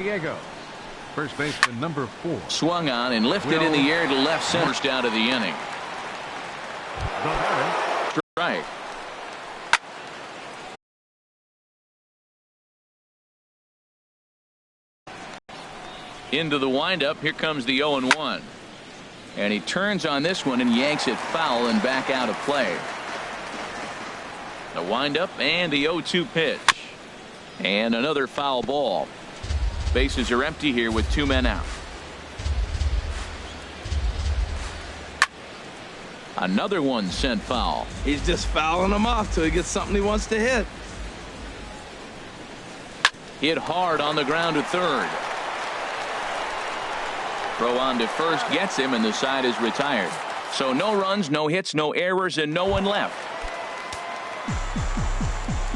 Diego. First baseman number 4. Swung on and lifted in the air to left center. First out of the inning. Strike. Into the windup. Here comes the 0-1. And he turns on this one and yanks it foul and back out of play. The windup and the 0-2 pitch. And another foul ball. Bases are empty here with 2 men out. Another one sent foul. He's just fouling them off till he gets something he wants to hit. Hit hard on the ground to third. Throw on to first gets him, and the side is retired. So no runs, no hits, no errors, and no one left.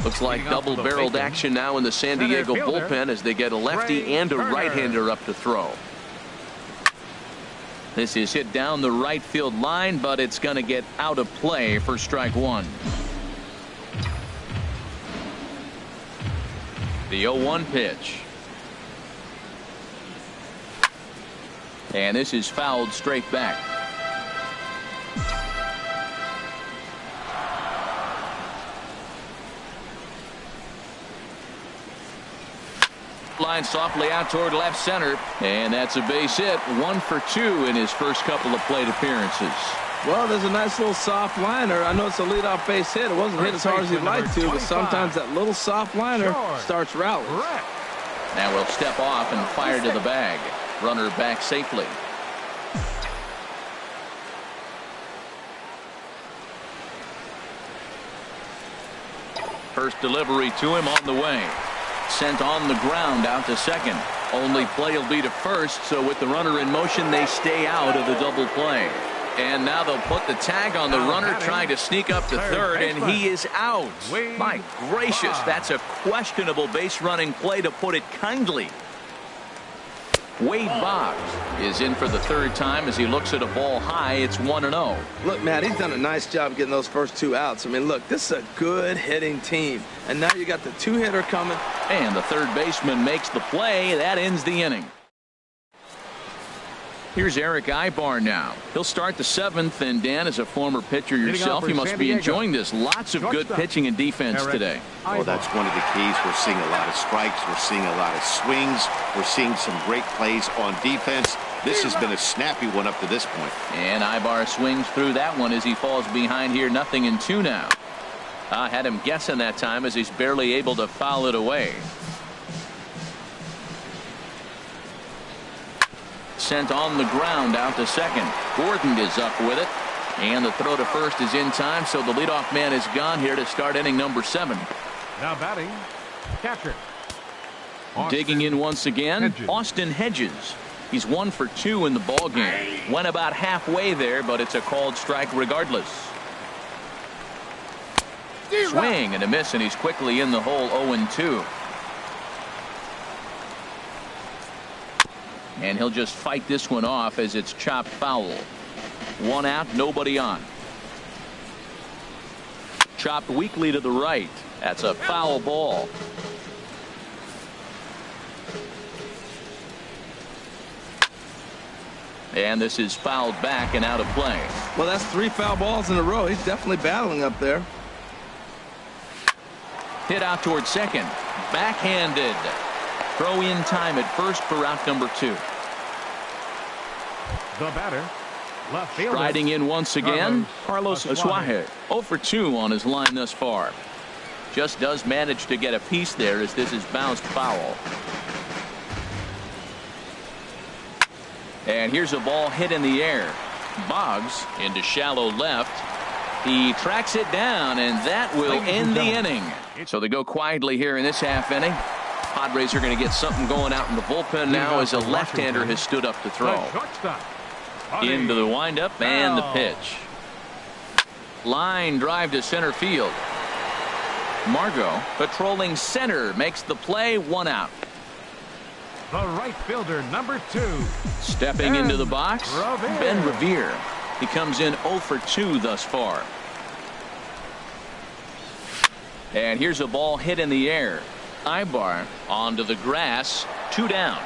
Looks like double-barreled action now in the San Diego bullpen as they get a lefty and a right-hander up to throw. This is hit down the right field line, but it's going to get out of play for strike one. The 0-1 pitch. And this is fouled straight back. Line softly out toward left center, and that's a base hit. 1 for 2 in his first couple of plate appearances. Well, there's a nice little soft liner. I know it's a leadoff base hit. It wasn't hit as hard as he'd like to, but sometimes that little soft liner starts rattling. Now we'll step off and fire to the bag. Runner back safely. First delivery to him on the way. Sent on the ground out to second. Only play will be to first, so with the runner in motion, they stay out of the double play. And now they'll put the tag on the runner trying to sneak up to third, and he is out. My gracious, that's a questionable base running play, to put it kindly. Wade Boggs is in for the third time as he looks at a ball high. It's 1-0. Look, Matt, he's done a nice job getting those first 2 outs. I mean, look, this is a good hitting team. And now you got the 2-hitter coming. And the third baseman makes the play. That ends the inning. Here's Eric Aybar now. He'll start the 7th, and Dan, as a former pitcher yourself, you must be enjoying this. Lots of good pitching and defense today. Well, that's one of the keys. We're seeing a lot of strikes. We're seeing a lot of swings. We're seeing some great plays on defense. This has been a snappy one up to this point. And Aybar swings through that one as he falls behind here. 0-2 now. I had him guessing that time as he's barely able to foul it away. Sent on the ground out to second. Gordon is up with it. And the throw to first is in time, so the leadoff man is gone here to start inning number 7. Now batting, catcher. Digging in once again, Austin Hedges. He's 1 for 2 in the ball game. Went about halfway there, but it's a called strike regardless. Swing and a miss, and he's quickly in the hole. 0-2. And he'll just fight this one off as it's chopped foul. 1 out, nobody on. Chopped weakly to the right. That's a foul ball. And this is fouled back and out of play. Well, that's 3 foul balls in a row. He's definitely battling up there. Hit out toward second. Backhanded. Throw in time at first for out number 2. The batter, left fielder. Riding in once again, Carlos Asuaje. 0 for 2 on his line thus far. Just does manage to get a piece there as this is bounced foul. And here's a ball hit in the air. Boggs into shallow left. He tracks it down, and that will end the inning. So they go quietly here in this half inning. Padres are going to get something going out in the bullpen now as a left-hander has stood up to throw. Into the windup and the pitch. Line drive to center field. Margot patrolling center makes the play. 1 out. The right fielder, number 2. Stepping into the box, Ben Revere. He comes in 0 for 2 thus far. And here's a ball hit in the air. Aybar onto the grass. 2 down.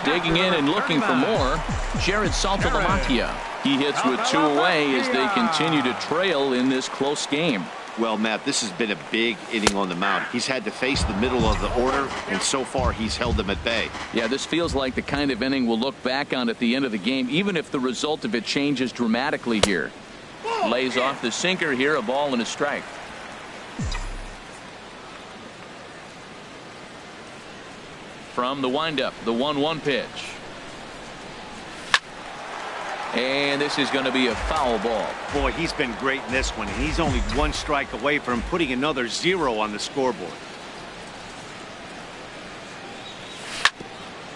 Digging in and looking for more, Jared Saltalamacchia. He hits with 2 away as they continue to trail in this close game. Well, Matt, this has been a big inning on the mound. He's had to face the middle of the order, and so far he's held them at bay. Yeah, this feels like the kind of inning we'll look back on at the end of the game, even if the result of it changes dramatically here. Lays off the sinker here, a ball and a strike. From the windup, the 1-1 pitch. And this is going to be a foul ball. Boy, he's been great in this one, and he's only 1 strike away from putting another 0 on the scoreboard.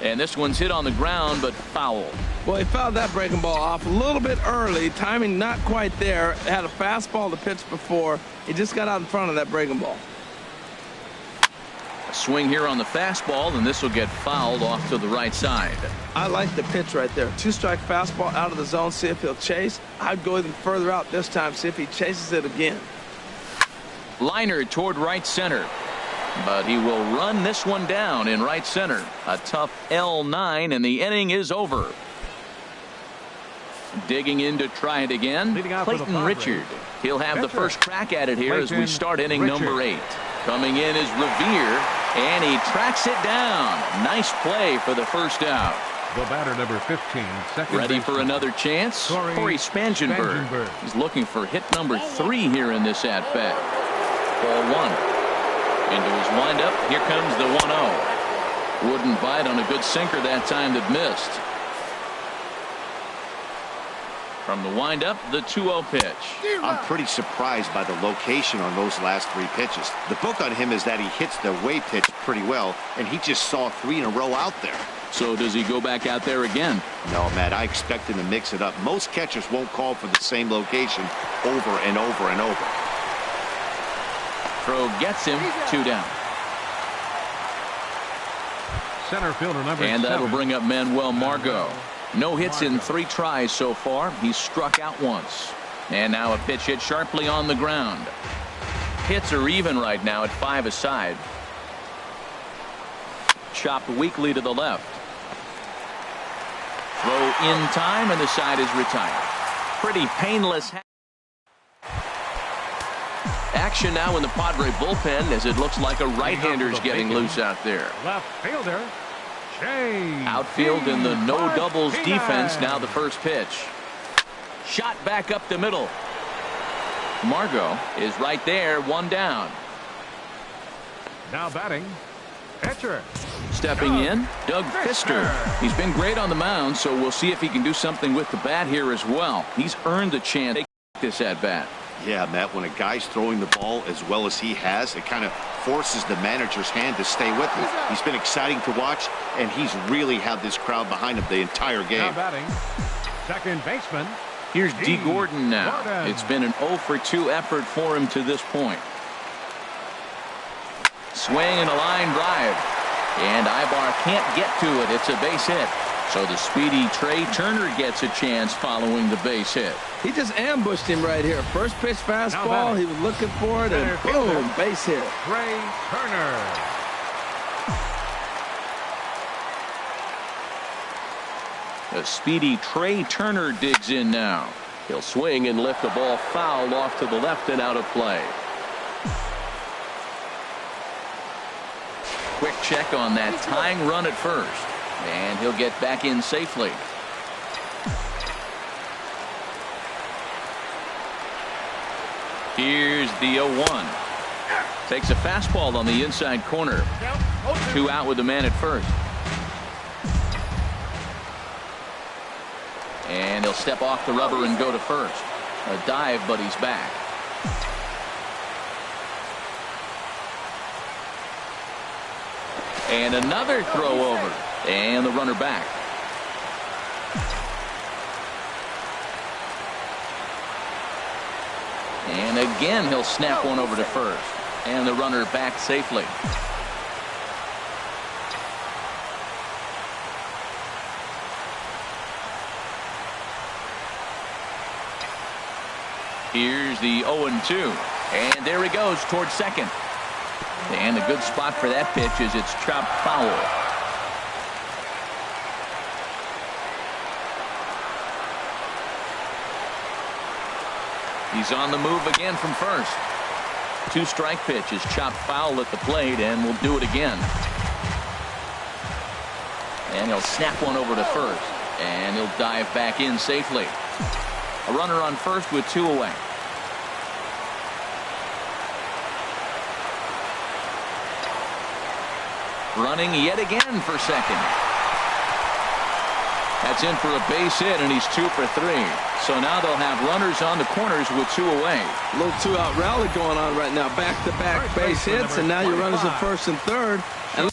And this one's hit on the ground, but foul. Well, he fouled that breaking ball off a little bit early. Timing not quite there. Had a fastball to pitch before. He just got out in front of that breaking ball. A swing here on the fastball, and this will get fouled off to the right side. I like the pitch right there. 2-strike fastball out of the zone. See if he'll chase. I'd go even further out this time. See if he chases it again. Liner toward right center. But he will run this one down in right center. A tough L9, and the inning is over. Digging in to try it again, Clayton Richard. He'll have the first crack at it here as we start inning number 8. Coming in is Revere, and he tracks it down. Nice play for the first out. The batter, number 15. Ready for another chance? Corey Spangenberg. He's looking for hit number 3 here in this at-bat. Ball 1. Into his windup. Here comes the 1-0. Wouldn't bite on a good sinker that time that missed. From the windup, the 2-0 pitch. I'm pretty surprised by the location on those last 3 pitches. The book on him is that he hits the away pitch pretty well, and he just saw 3 in a row out there. So does he go back out there again? No, Matt, I expect him to mix it up. Most catchers won't call for the same location over and over and over. Throw gets him, 2 down. Center fielder number 7. And that'll bring up Manuel Margot. No hits in 3 tries so far. He's struck out once. And now a pitch hit sharply on the ground. Hits are even right now at 5 aside. Chopped weakly to the left. Throw in time, and the side is retired. Pretty painless action now in the Padre bullpen as it looks like a right-hander's getting loose out there. Left fielder. Outfield in the no doubles defense. Now the first pitch. Shot back up the middle. Margot is right there, 1 down. Now batting, pitcher. Stepping in, Doug Fister. He's been great on the mound, so we'll see if he can do something with the bat here as well. He's earned the chance to take this at bat. Yeah, Matt, when a guy's throwing the ball as well as he has, it kind of forces the manager's hand to stay with him. He's been exciting to watch, and he's really had this crowd behind him the entire game. Now batting, second baseman. Here's D. Gordon now. It's been an 0 for 2 effort for him to this point. Swing and a line drive. And Ibar can't get to it. It's a base hit. So the speedy Trey Turner gets a chance following the base hit. He just ambushed him right here. First pitch fastball. He was looking for it, and boom, base hit. Trey Turner. The speedy Trey Turner digs in now. He'll swing and lift the ball foul off to the left and out of play. Quick check on that tying run at first. And he'll get back in safely. Here's the 0-1. Takes a fastball on the inside corner. 2 out with the man at first. And he'll step off the rubber and go to first. A dive, but he's back. And another throw over. And the runner back. And again he'll snap one over to first. And the runner back safely. Here's the 0-2. And there he goes towards second. And a good spot for that pitch is it's chopped foul. He's on the move again from first. 2-strike pitch is chopped foul at the plate, and we'll do it again. And he'll snap one over to first, and he'll dive back in safely. A runner on first with 2 away. Running yet again for second. That's in for a base hit, and he's 2 for 3. So now they'll have runners on the corners with 2 away. A little 2-out rally going on right now. Back-to-back base hits, and now your runners at first and third. And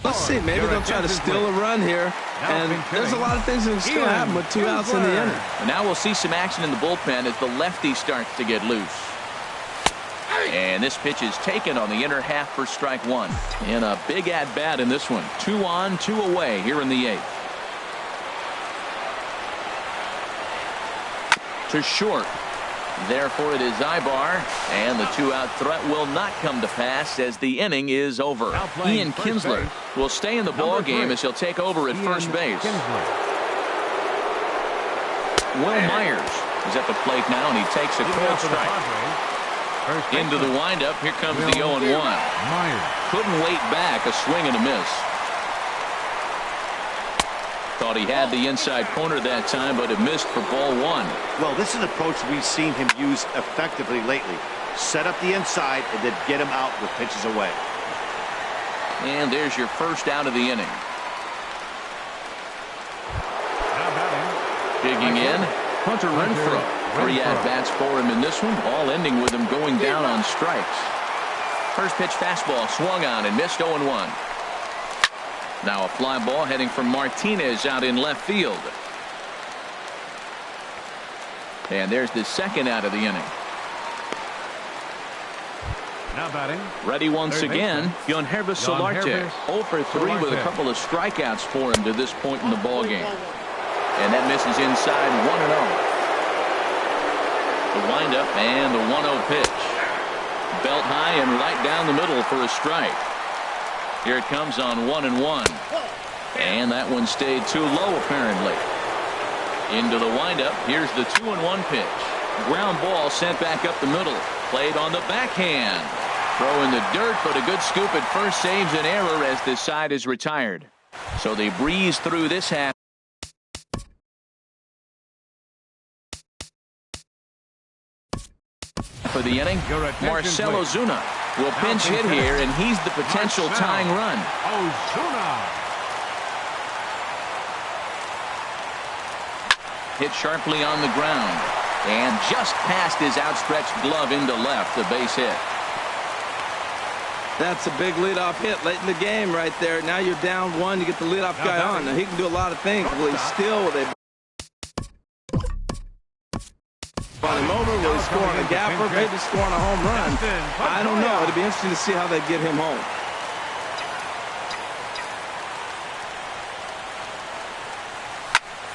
let's see, maybe they'll try to steal a run here. And there's a lot of things that can still happen with 2 outs in the inning. And now we'll see some action in the bullpen as the lefty starts to get loose. And this pitch is taken on the inner half for strike 1. And a big at-bat in this one. 2 on, 2 away here in the 8th. To short. Therefore, it is Ibar, and the 2-out threat will not come to pass as the inning is over. Ian Kinsler will stay in the ball game as he'll take over at first base. Will Myers is at the plate now, and he takes a cold strike. Into the windup, here comes the 0-1. Couldn't wait back, a swing and a miss. Thought he had the inside corner that time, but it missed for ball 1. Well, this is an approach we've seen him use effectively lately. Set up the inside and then get him out with pitches away. And there's your first out of the inning. Digging in, Hunter Renfroe. 3 at-bats for him in this one, all ending with him going down on strikes. First pitch fastball swung on and missed 0-1. Now a fly ball heading for Martinez out in left field. And there's the second out of the inning. Now batting. Ready once again, Yangervis Solarte. 0 for 3 with a couple of strikeouts for him to this point in the ball game. And that misses inside 1-0. The windup and the 1-0 pitch. Belt high and right down the middle for a strike. Here it comes on 1-1. And that one stayed too low apparently. Into the windup. Here's the 2-1 pitch. Ground ball sent back up the middle. Played on the backhand. Throw in the dirt, but a good scoop at first saves an error as this side is retired. So they breeze through this half. For the inning, Marcell Ozuna will pinch hit here, and he's the potential tying run. Ozuna. Hit sharply on the ground, and just past his outstretched glove into left, a base hit. That's a big leadoff hit late in the game right there. Now you're down 1, you get the leadoff guy on. Now he can do a lot of things. Will he still with a him over? Will he score on a gapper? Maybe scoring a home run. I don't know. It'll be interesting to see how they get him home.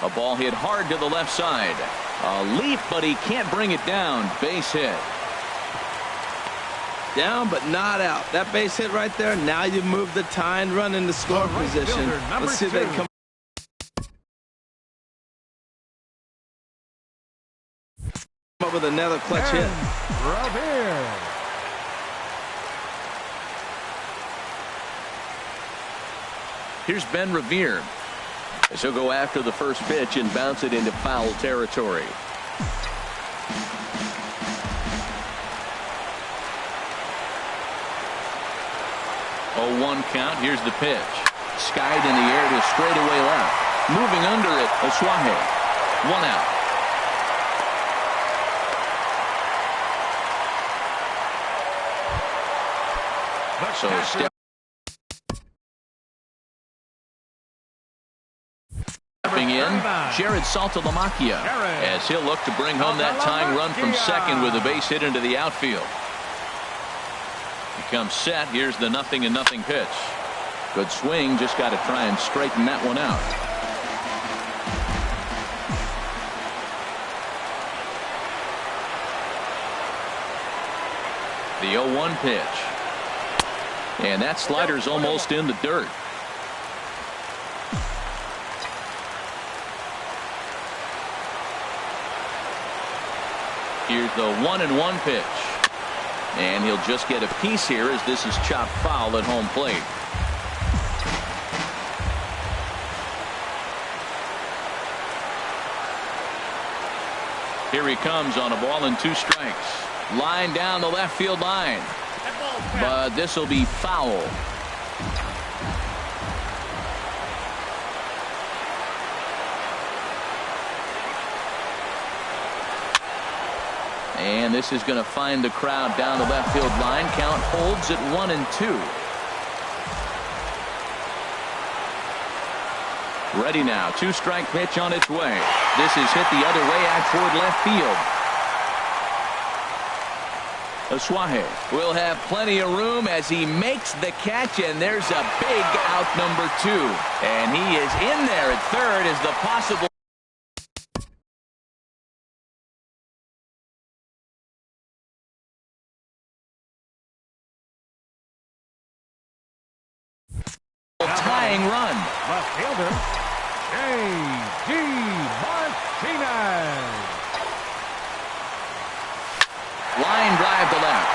A ball hit hard to the left side. A leap, but he can't bring it down. Base hit. Down, but not out. That base hit right there. Now you move the tying run into score position. Let's see if they come up with another clutch hit. Revere. Here's Ben Revere as he'll go after the first pitch and bounce it into foul territory. Oh, 1 count. Here's the pitch. Skied in the air to straightaway left. Moving under it, Asuaje. 1 out. So stepping in, Jared Saltalamacchia, as he'll look to bring home that tying run from second with a base hit into the outfield. He comes set. Here's the 0-0 pitch. Good swing. Just got to try and straighten that one out. The 0-1 pitch. And that slider's almost in the dirt. Here's the 1-1 pitch. And he'll just get a piece here as this is chopped foul at home plate. Here he comes on a ball and 2 strikes. Line down the left field line. But this will be foul. And this is going to find the crowd down the left field line. Count holds at 1-2. Ready now. 2-strike pitch on its way. This is hit the other way out toward left field. Asuaje will have plenty of room as he makes the catch, and there's a big out number 2. And he is in there at third as the possible tying run. Left fielder, J.D. Martinez. Line drive to left.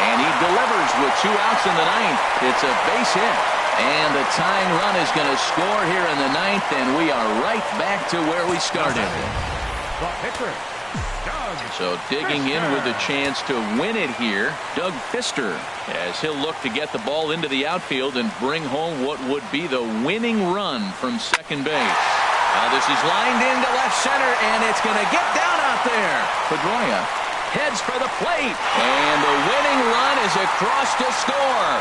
And he delivers with 2 outs in the 9th. It's a base hit. And the tying run is going to score here in the 9th, and we are right back to where we started. The pitcher, Doug So digging in with a chance to win it here, Doug Fister, as he'll look to get the ball into the outfield and bring home what would be the winning run from second base. Now this is lined into left center, and it's going to get down out there. Pedroia heads for the plate, and the winning run is across to score.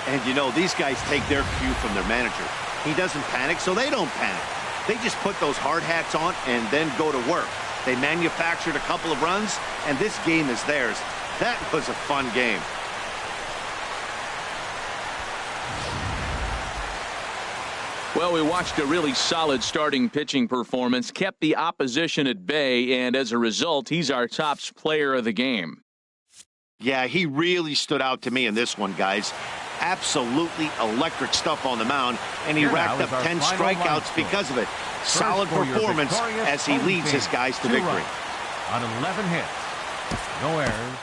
And you know, these guys take their cue from their manager. He doesn't panic, so they don't panic. They just put those hard hats on and then go to work. They manufactured a couple of runs, and this game is theirs. That was a fun game. Well, we watched a really solid starting pitching performance, kept the opposition at bay, and as a result, he's our top player of the game. Yeah, he really stood out to me in this one, guys. Absolutely electric stuff on the mound, and he racked up 10 strikeouts because of it. Solid performance as he leads his guys to victory. On 11 hits, no errors.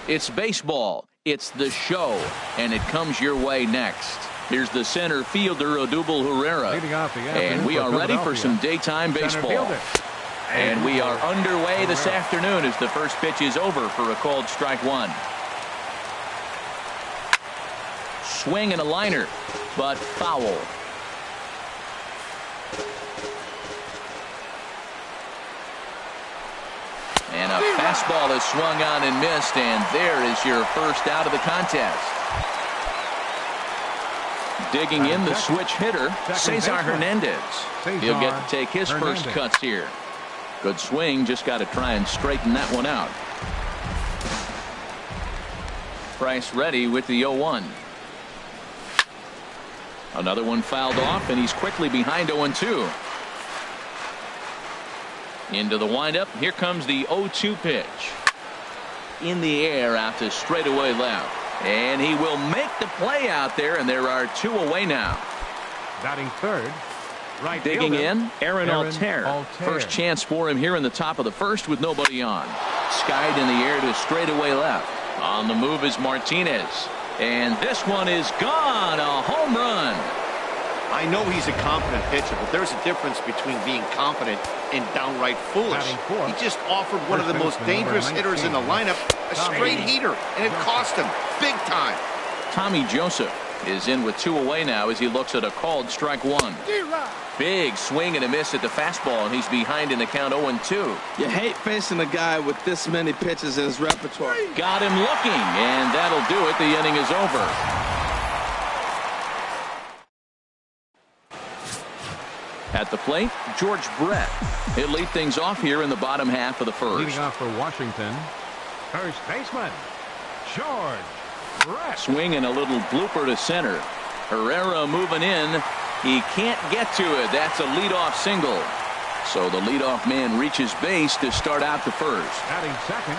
It's baseball. It's the show, and it comes your way next. Here's the center fielder, Odubel Herrera. And we are ready for some daytime baseball. And we are underway this afternoon as the first pitch is over for a called strike one. Swing and a liner, but foul. And a fastball is swung on and missed, and there is your first out of the contest. Digging in the switch hitter, Cesar Hernandez. He'll get to take his first cuts here. Good swing, just got to try and straighten that one out. Price ready with the 0-1. Another one fouled off, and he's quickly behind 0-2. Into the windup. Here comes the 0-2 pitch. In the air out to straightaway left. And he will make the play out there, and there are 2 away now. Batting third. Right digging in, Aaron Altair. First chance for him here in the top of the first with nobody on. Skied in the air to straightaway left. On the move is Martinez. And this one is gone. A home run. I know he's a confident pitcher, but there's a difference between being confident and downright foolish. He just offered one of the most dangerous hitters in the lineup a straight heater, and it cost him big time. Tommy Joseph is in with 2 away now as he looks at a called strike one. Big swing and a miss at the fastball, and he's behind in the count 0-2. You hate facing a guy with this many pitches in his repertoire. Got him looking, and that'll do it. The inning is over. At the plate, George Brett. He'll lead things off here in the bottom half of the first. Leading off for Washington, first baseman, George Brett. Swing and a little blooper to center. Herrera moving in. He can't get to it. That's a leadoff single. So the leadoff man reaches base to start out the first. Batting second.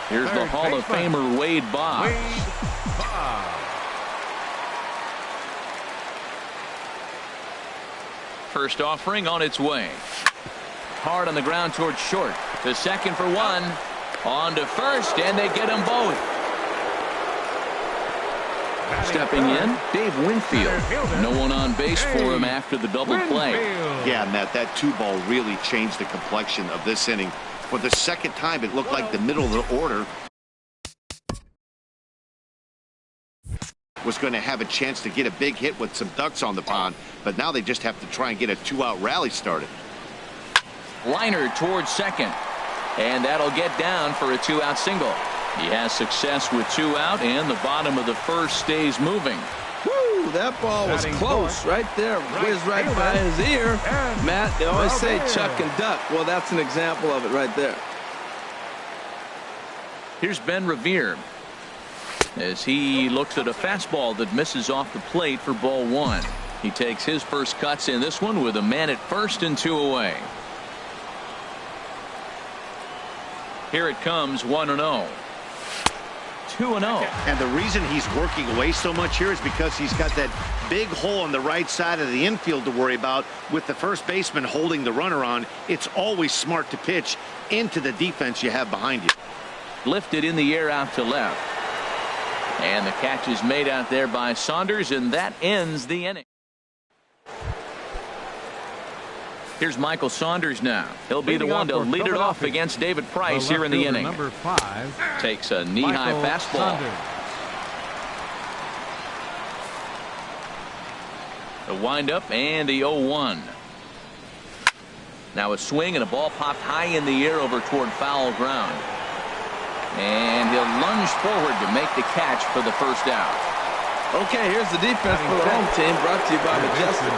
Here's the Hall of Famer Wade Boggs. First offering on its way. Hard on the ground towards short. To second for one. On to first, and they get them both. Stepping in, Dave Winfield. No one on base for him after the double play. Yeah, Matt, that 2-ball really changed the complexion of this inning. For the second time, it looked like the middle of the order was going to have a chance to get a big hit with some ducks on the pond, but now they just have to try and get a 2-out rally started. Liner towards second, and that'll get down for a 2-out single. He has success with 2 out, and the bottom of the first stays moving. Woo, that ball was close right there. Whizzed right by his ear. Matt, they always say chuck and duck. Well, that's an example of it right there. Here's Ben Revere as he looks at a fastball that misses off the plate for ball 1. He takes his first cuts in this one with a man at first and 2 away. Here it comes, 1-0. 2-0. And the reason he's working away so much here is because he's got that big hole on the right side of the infield to worry about. With the first baseman holding the runner on, it's always smart to pitch into the defense you have behind you. Lifted in the air out to left. And the catch is made out there by Saunders, and that ends the inning. Here's Michael Saunders now. He'll be the one to lead it off against David Price here in the inning. Number 5 takes a knee-high fastball. The windup and the 0-1. Now a swing and a ball popped high in the air over toward foul ground. And he'll lunge forward to make the catch for the first out. Okay, here's the defense for the home team, brought to you by Majestic.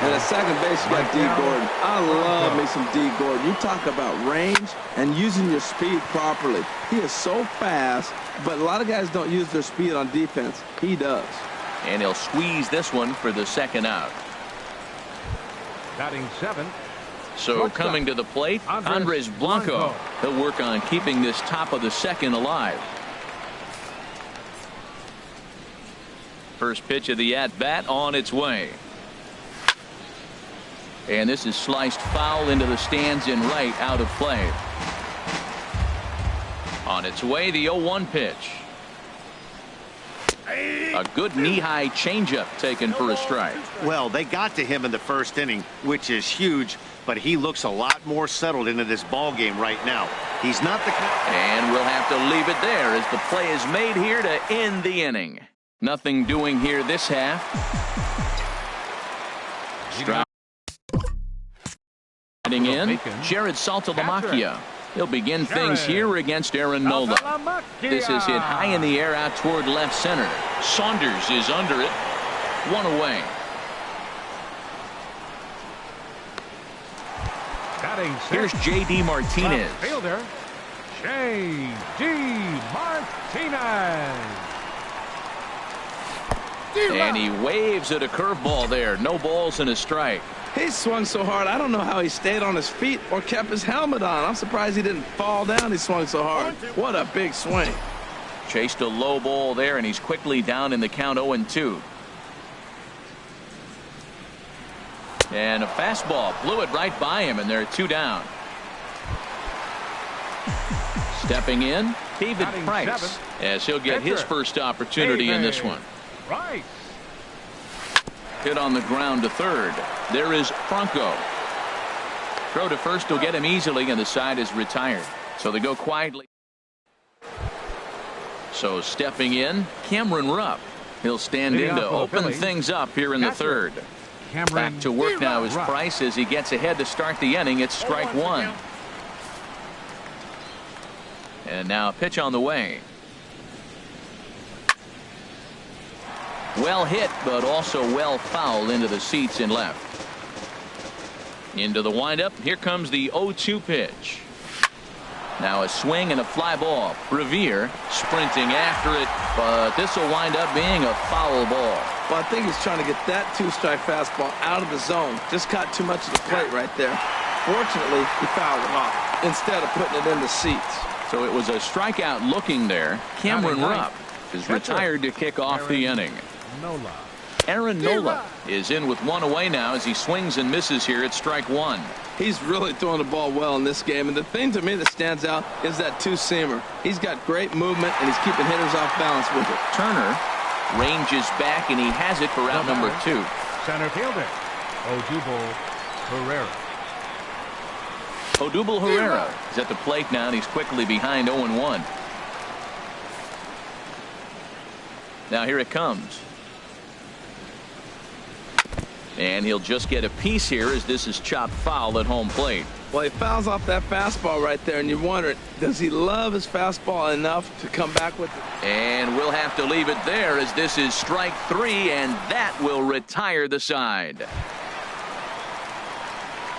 And at second base, you got D. Gordon. I love me some D. Gordon. You talk about range and using your speed properly. He is so fast, but a lot of guys don't use their speed on defense. He does. And he'll squeeze this one for the second out. Batting 7. So coming to the plate, Andres Blanco. He'll work on keeping this top of the second alive. First pitch of the at-bat on its way. And this is sliced foul into the stands in right, out of play. On On its way, the 0-1 pitch. A good knee-high changeup taken for a strike. Well, they got to him in the first inning, which is huge, but he looks a lot more settled into this ball game right now. He's not the... And we'll have to leave it there as the play is made here to end the inning. Nothing doing here this half. Stroud heading in. Jared Saltalamacchia. He'll begin things here against Aaron Nola. This is hit high in the air out toward left center. Saunders is under it. One away. Here's J.D. Martinez. Fielder, J.D. Martinez. And he waves at a curveball there. No balls and a strike. He swung so hard, I don't know how he stayed on his feet or kept his helmet on. I'm surprised he didn't fall down. He swung so hard. What a big swing. Chased a low ball there, and he's quickly down in the count 0-2. And a fastball blew it right by him, and they're 2 down. Stepping in, David Price, as he'll get his first opportunity in this one. Right. Hit on the ground to third. There is Franco. Throw to first will get him easily, and the side is retired. So they go quietly. So stepping in, Cameron Rupp. He'll stand in to open things up here in the third. Back to work now is Price as he gets ahead to start the inning. It's strike one. And now a pitch on the way. Well hit, but also well fouled into the seats in left. Into the windup. Here comes the 0-2 pitch. Now a swing and a fly ball. Revere sprinting after it, but this will wind up being a foul ball. Well, I think he's trying to get that 2-strike fastball out of the zone. Just caught too much of the plate right there. Fortunately, he fouled it off instead of putting it in the seats. So it was a strikeout looking there. Cameron Rupp is retired to kick off the inning. Aaron Nola is in with one away now as he swings and misses here at strike one. He's really throwing the ball well in this game, and the thing to me that stands out is that two-seamer. He's got great movement, and he's keeping hitters off balance with it. Turner ranges back, and he has it for out number 2. Center fielder, Odubel Herrera. Odubel Herrera is at the plate now, and he's quickly behind 0-1. Now here it comes. And he'll just get a piece here as this is chopped foul at home plate. Well, he fouls off that fastball right there, and you're wondering, does he love his fastball enough to come back with it? And we'll have to leave it there as this is strike 3, and that will retire the side.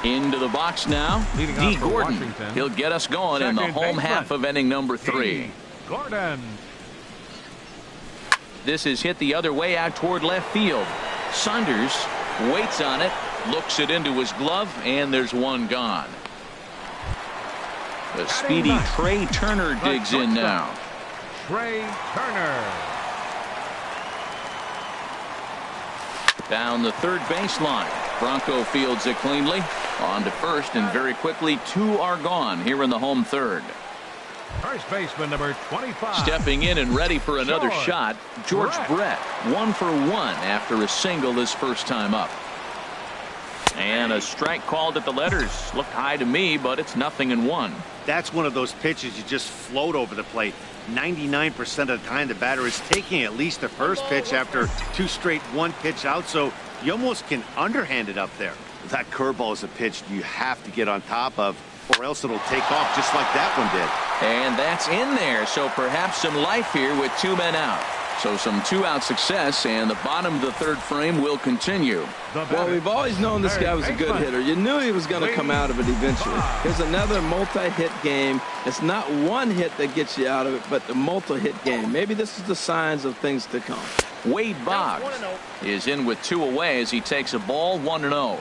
Into the box now, D. Gordon. He'll get us going in the home half of inning number 3. Gordon. This is hit the other way out toward left field. Saunders waits on it, looks it into his glove, and there's one gone. The speedy Trey Turner digs in now. Trey Turner. Down the third baseline. Bronco fields it cleanly. On to first, and very quickly 2 are gone here in the home third. First baseman number 25. Stepping in and ready for another shot, George Brett. 1 for 1 after a single his first time up. And a strike called at the letters. Looked high to me, but it's 0-1. That's one of those pitches you just float over the plate. 99% of the time the batter is taking at least the first pitch after 2 straight 1-pitch out, so you almost can underhand it up there. That curveball is a pitch you have to get on top of, or else it'll take off just like that one did. And that's in there, so perhaps some life here with 2 men out. So some 2-out success, and the bottom of the third frame will continue. Well, we've always known this guy was a good hitter. You knew he was going to come out of it eventually. Here's another multi-hit game. It's not one hit that gets you out of it, but the multi-hit game. Maybe this is the signs of things to come. Wade Boggs is in with 2 away as he takes a ball 1-0.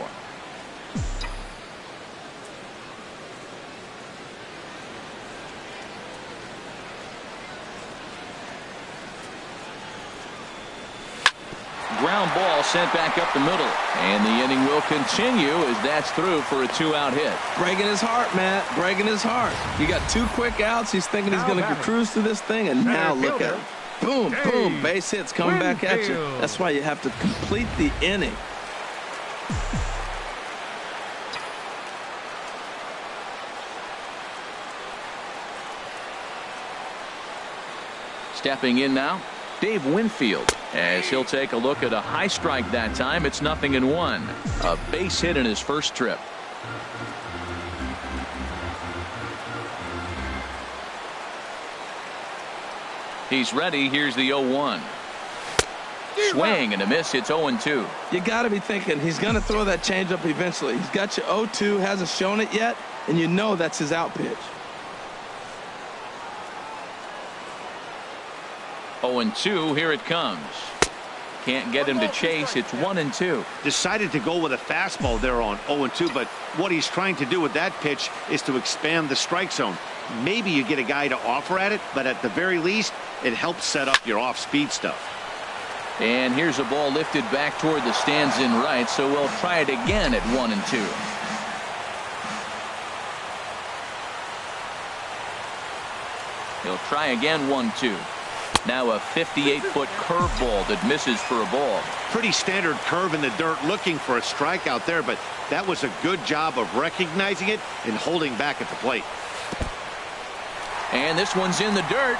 Ground ball sent back up the middle. And the inning will continue as that's through for a 2-out hit. Breaking his heart, Matt. Breaking his heart. You got 2 quick outs. He's thinking he's going to cruise through this thing, and now look at him. Boom, boom. Base hits coming back at you. That's why you have to complete the inning. Stepping in now, Dave Winfield, as he'll take a look at a high strike that time. It's 0-1. A base hit in his first trip. He's ready. Here's the 0-1. Swing and a miss. It's 0-2. You got to be thinking he's going to throw that changeup eventually. He's got you 0-2, hasn't shown it yet, and you know that's his out pitch. 0-2. Here it comes. Can't get him to chase. It's 1-2. Decided to go with a fastball there on 0-2, but what he's trying to do with that pitch is to expand the strike zone. Maybe you get a guy to offer at it, but at the very least, it helps set up your off-speed stuff. And here's a ball lifted back toward the stands in right, so we'll try it again at 1-2. He'll try again 1-2. Now a 58-foot curveball that misses for a ball. Pretty standard curve in the dirt, looking for a strikeout there, but that was a good job of recognizing it and holding back at the plate. And this one's in the dirt.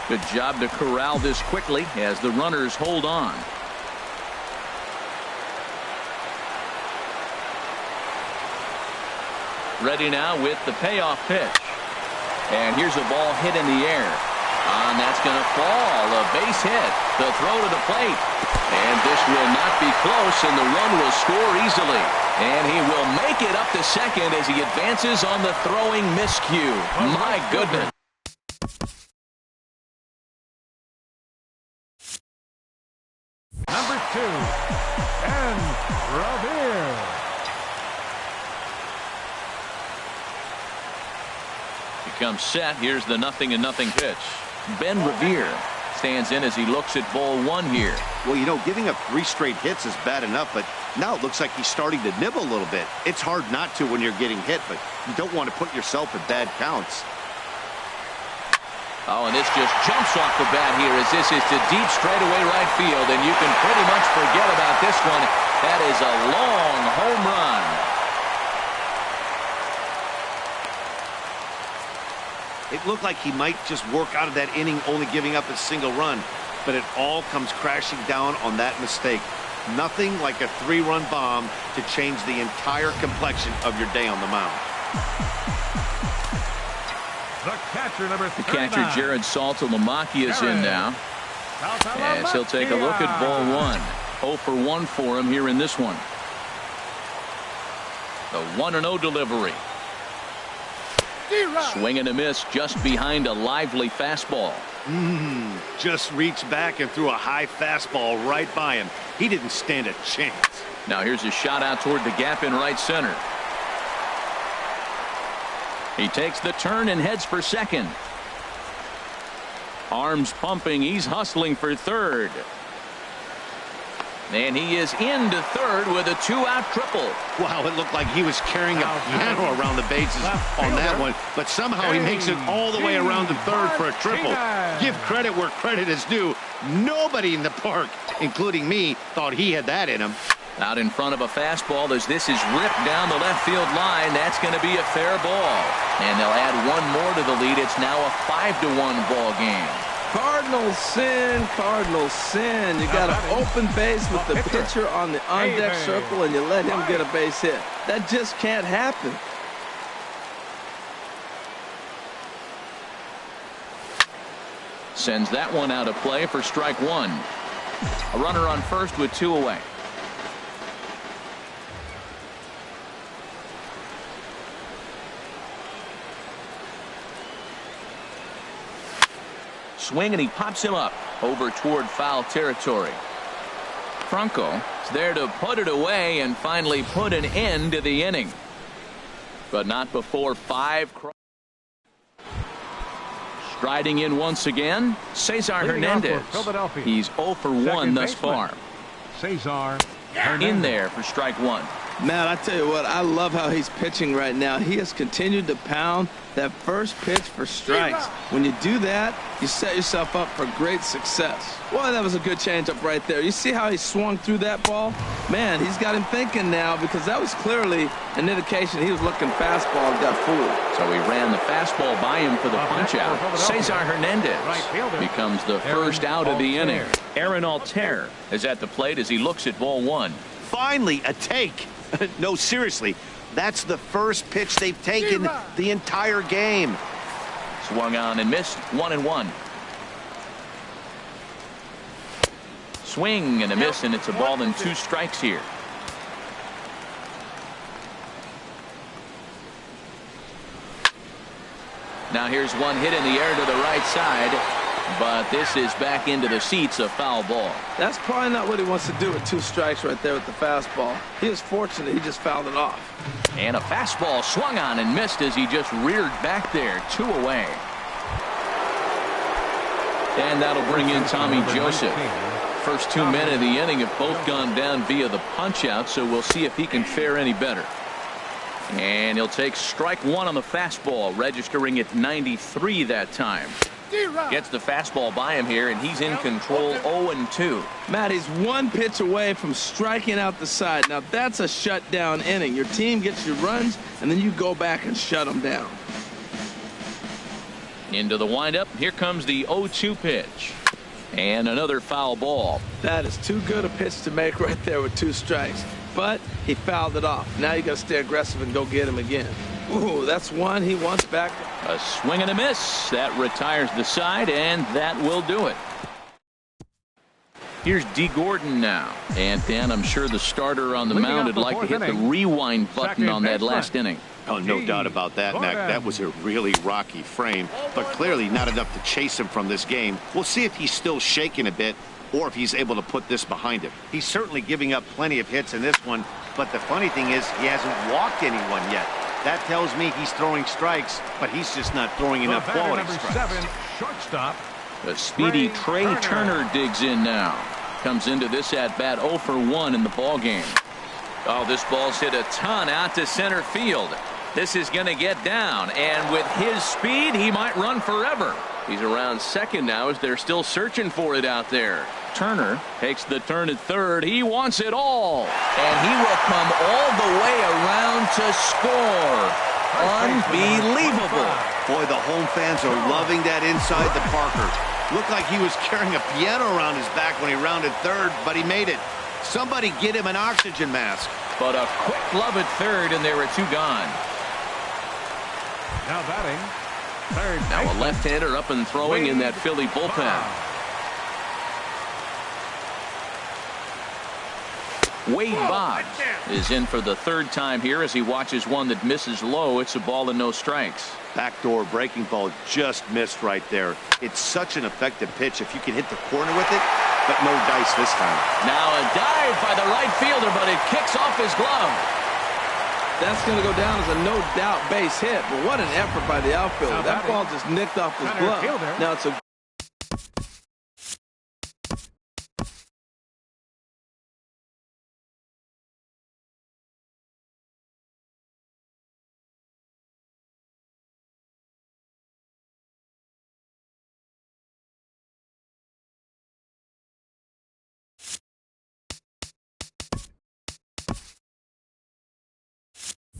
Good job to corral this quickly as the runners hold on. Ready now with the payoff pitch. And here's a ball hit in the air. And that's going to fall. A base hit. The throw to the plate. And this will not be close, and the run will score easily. And he will make it up to second as he advances on the throwing miscue. My goodness. Number 2, and Revere. Becomes set. Here's the 0-0 pitch. Ben Revere stands in as he looks at ball 1 here. Well, you know, giving up 3 straight hits is bad enough, but now it looks like he's starting to nibble a little bit. It's hard not to when you're getting hit, but you don't want to put yourself in bad counts. Oh, and this just jumps off the bat here as this is to deep straightaway right field, and you can pretty much forget about this one. That is a long home run. It looked like he might just work out of that inning only giving up a single run, but it all comes crashing down on that mistake. Nothing like a 3-run bomb to change the entire complexion of your day on the mound. The catcher, number 39. The catcher, Jared Saltalamacchia, is in now. As he'll take a look at ball 1. 0 for 1 for him here in this one. The 1-0 delivery. Swing and a miss just behind a lively fastball. Just reached back and threw a high fastball right by him. He didn't stand a chance. Now here's a shot out toward the gap in right center. He takes the turn and heads for second. Arms pumping. He's hustling for third. And he is into third with a 2-out triple. Wow, it looked like he was carrying a piano around the bases on that one, but somehow he makes it all the way around to third for a triple. Give credit where credit is due. Nobody in the park, including me, thought he had that in him. Out in front of a fastball as this is ripped down the left field line. That's going to be a fair ball. And they'll add one more to the lead. It's now a 5-1 ball game. Cardinals sin, Cardinals sin. You got an open base with the pitcher on the on-deck circle, and you let him get a base hit. That just can't happen. Sends that one out of play for strike 1. A runner on first with 2 away. Swing, and he pops him up over toward foul territory. Franco is there to put it away and finally put an end to the inning. But not before 5. Striding in once again, Cesar Hernandez. He's 0 for 1 thus far. Cesar in there for strike one. Man, I tell you what, I love how he's pitching right now. He has continued to pound that first pitch for strikes. When you do that, you set yourself up for great success. Boy, that was a good changeup right there. You see how he swung through that ball? Man, he's got him thinking now, because that was clearly an indication he was looking fastball and got fooled. So he ran the fastball by him for the punch-out. Cesar Hernandez becomes the first out of the inning. Aaron Altair is at the plate as he looks at ball one. Finally, a take. No, seriously, that's the first pitch they've taken the entire game. Swung on and missed, 1-1. Swing and a miss, and it's a ball and 2 strikes here. Now here's one hit in the air to the right side. But this is back into the seats, a foul ball. That's probably not what he wants to do with 2 strikes right there with the fastball. He is fortunate he just fouled it off. And a fastball swung on and missed as he just reared back there, 2 away. And that'll bring in Tommy Joseph. First 2 men of the inning have both gone down via the punch-out, so we'll see if he can fare any better. And he'll take strike one on the fastball, registering at 93 that time. Gets the fastball by him here, and he's in control, 0-2. Matt, he's 1 pitch away from striking out the side. Now, that's a shutdown inning. Your team gets your runs, and then you go back and shut them down. Into the windup. Here comes the 0-2 pitch. And another foul ball. That is too good a pitch to make right there with 2 strikes. But he fouled it off. Now you got to stay aggressive and go get him again. Ooh, that's one he wants back. A swing and a miss. That retires the side, and that will do it. Here's Dee Gordon now. And Dan, I'm sure the starter on the mound would like to hit the rewind button on that last inning. Oh, no doubt about that, Mac. That was a really rocky frame, but clearly not enough to chase him from this game. We'll see if he's still shaking a bit or if he's able to put this behind him. He's certainly giving up plenty of hits in this one, but the funny thing is he hasn't walked anyone yet. That tells me he's throwing strikes, but he's just not throwing enough quality strikes. Shortstop. The speedy Trey Turner digs in now. Comes into this at-bat 0 for 1 in the ball game. Oh, this ball's hit a ton out to center field. This is going to get down, and with his speed, he might run forever. He's around second now as they're still searching for it out there. Turner takes the turn at third. He wants it all, and he will come all the way around to score. Unbelievable. Boy, the home fans are loving that inside the Parker. Looked like he was carrying a piano around his back when he rounded third, but he made it. Somebody get him an oxygen mask. But a quick glove at third, and there were 2 gone. Now batting. Third now a left-hander up and throwing in that Philly bullpen. Wade Boggs is in for the 3rd time here as he watches one that misses low. It's a ball and no strikes. Backdoor breaking ball just missed right there. It's such an effective pitch if you can hit the corner with it, but no dice this time. Now a dive by the right fielder, but it kicks off his glove. That's going to go down as a no-doubt base hit, but what an effort by the outfielder. That ball just nicked off his glove. Now it's a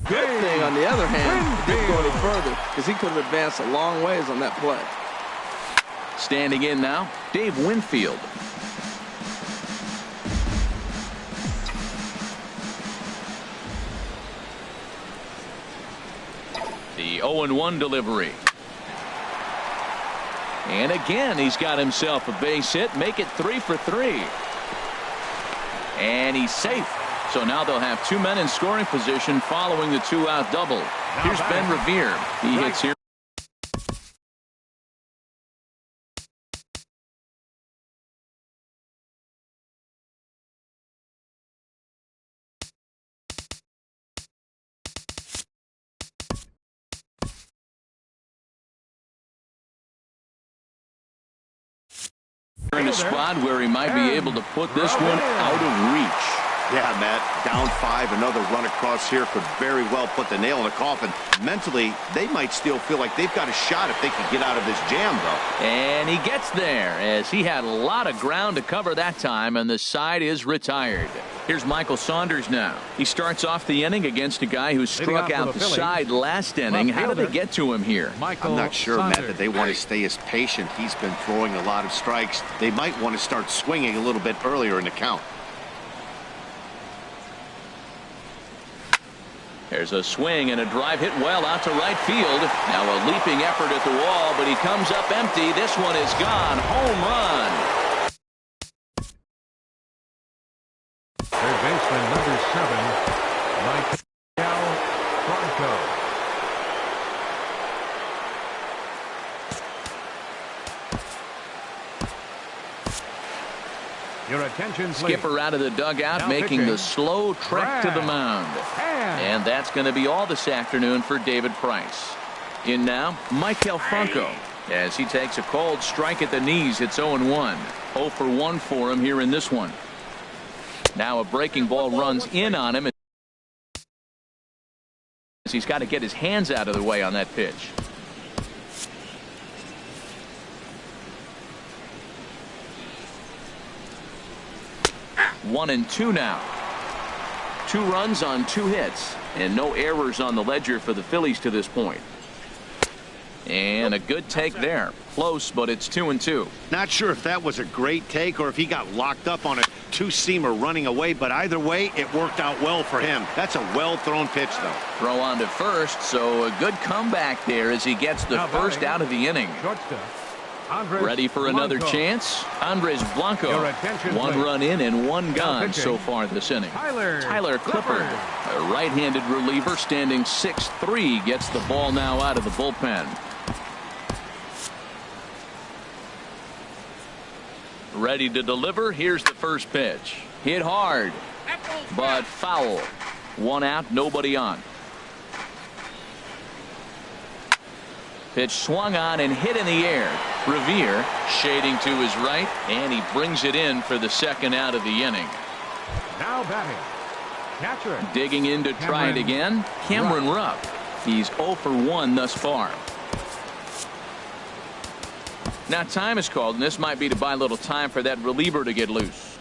good thing, on the other hand, he didn't go any further because he could have advanced a long ways on that play. Standing in now, Dave Winfield. The 0-1 delivery. And again, he's got himself a base hit. Make it 3 for 3. And he's safe. So now they'll have 2 men in scoring position following the 2-out double. Here's Ben Revere. He hits here. in a spot where he might be able to put this one out of reach. Yeah, Matt, down 5, another run across here could very well put the nail in the coffin. Mentally, they might still feel like they've got a shot if they can get out of this jam, though. And he gets there as he had a lot of ground to cover that time, and the side is retired. Here's Michael Saunders now. He starts off the inning against a guy who struck out the side last inning. How did they get to him here? I'm not sure, Matt, that they want to stay as patient. He's been throwing a lot of strikes. They might want to start swinging a little bit earlier in the count. There's a swing and a drive hit well out to right field. Now a leaping effort at the wall, but he comes up empty. This one is gone. Home run. Third baseman number 7, Miguel Blanco. Your attention, please. Skipper out of the dugout, now making pitching. the slow trek to the mound. And that's going to be all this afternoon for David Price. In now, Maikel Franco. As he takes a cold strike at the knees, it's 0-1. 0 for 1 for him here in this one. Now a breaking ball runs in on him. He's got to get his hands out of the way on that pitch. One and two now. 2 runs on 2 hits and no errors on the ledger for the Phillies to this point. And a good take there. Close, but it's 2-2. Not sure if that was a great take or if he got locked up on a two-seamer running away, but either way, it worked out well for him. That's a well-thrown pitch, though. Throw on to first, so a good comeback there as he gets the first out of the inning. Ready for another chance? Andres Blanco. 1 run in and 1 gone so far this inning. Tyler Clippard, a right-handed reliever standing 6'3", gets the ball now out of the bullpen. Ready to deliver. Here's the first pitch. Hit hard, but foul. 1 out, nobody on. Pitch swung on and hit in the air. Revere shading to his right, and he brings it in for the second out of the inning. Now batting, catcher. Digging in to try it again, Cameron Rupp. He's 0 for 1 thus far. Now time is called, and this might be to buy a little time for that reliever to get loose.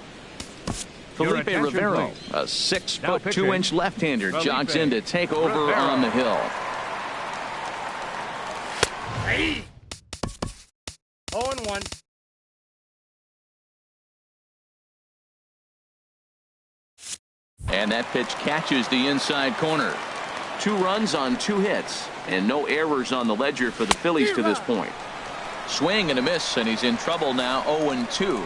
Felipe Rivero, a 6'2" left-hander, jogs in to take over on the hill. 0-1. And that pitch catches the inside corner. 2 runs on 2 hits and no errors on the ledger for the Phillies to this point. Swing and a miss, and he's in trouble now. 0-2.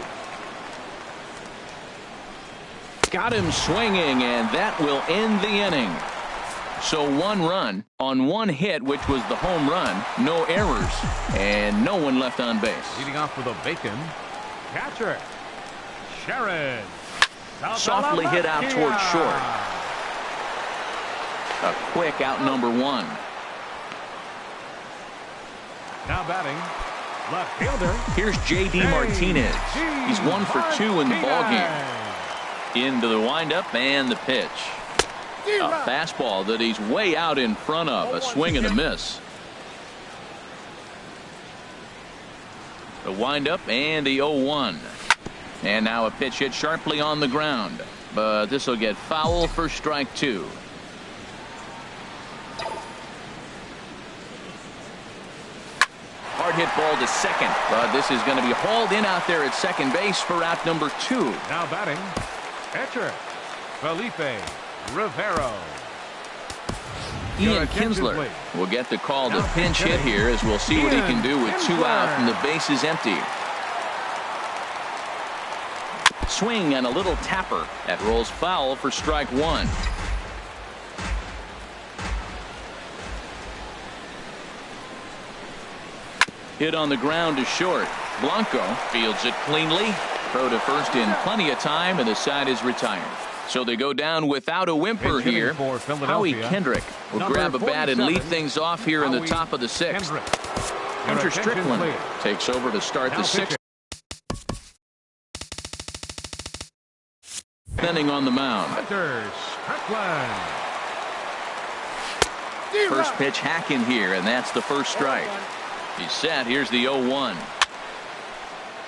Got him swinging, and that will end the inning. So 1 run on 1 hit, which was the home run. No errors and no one left on base. Leading off with a bacon, catcher Sharon. Softly hit out towards short. A quick out number 1. Now batting, left fielder. Here's J.D. Martinez. He's 1 for 2 in the ballgame. Into the windup and the pitch. A fastball that he's way out in front of. A swing and a miss. The windup and the 0-1. And now a pitch hit sharply on the ground. But this will get foul for strike 2. Hard hit ball to second. But this is going to be hauled in out there at second base for out number 2. Now batting, catcher Felipe Rivero. Ian Kinsler will get the call to pinch hit here, as we'll see what he can do with 2 out and the base is empty. Swing and a little tapper. That rolls foul for strike 1. Hit on the ground to short. Blanco fields it cleanly. Throw to first in plenty of time, and the side is retired. So they go down without a whimper here. Howie Kendrick will grab a bat and lead things off here in the top of the 6th. Hunter Strickland takes over to start the 6th. Inning on the mound. Hunter Strickland. First pitch hacking here, and that's the first strike. He's set. Here's the 0-1.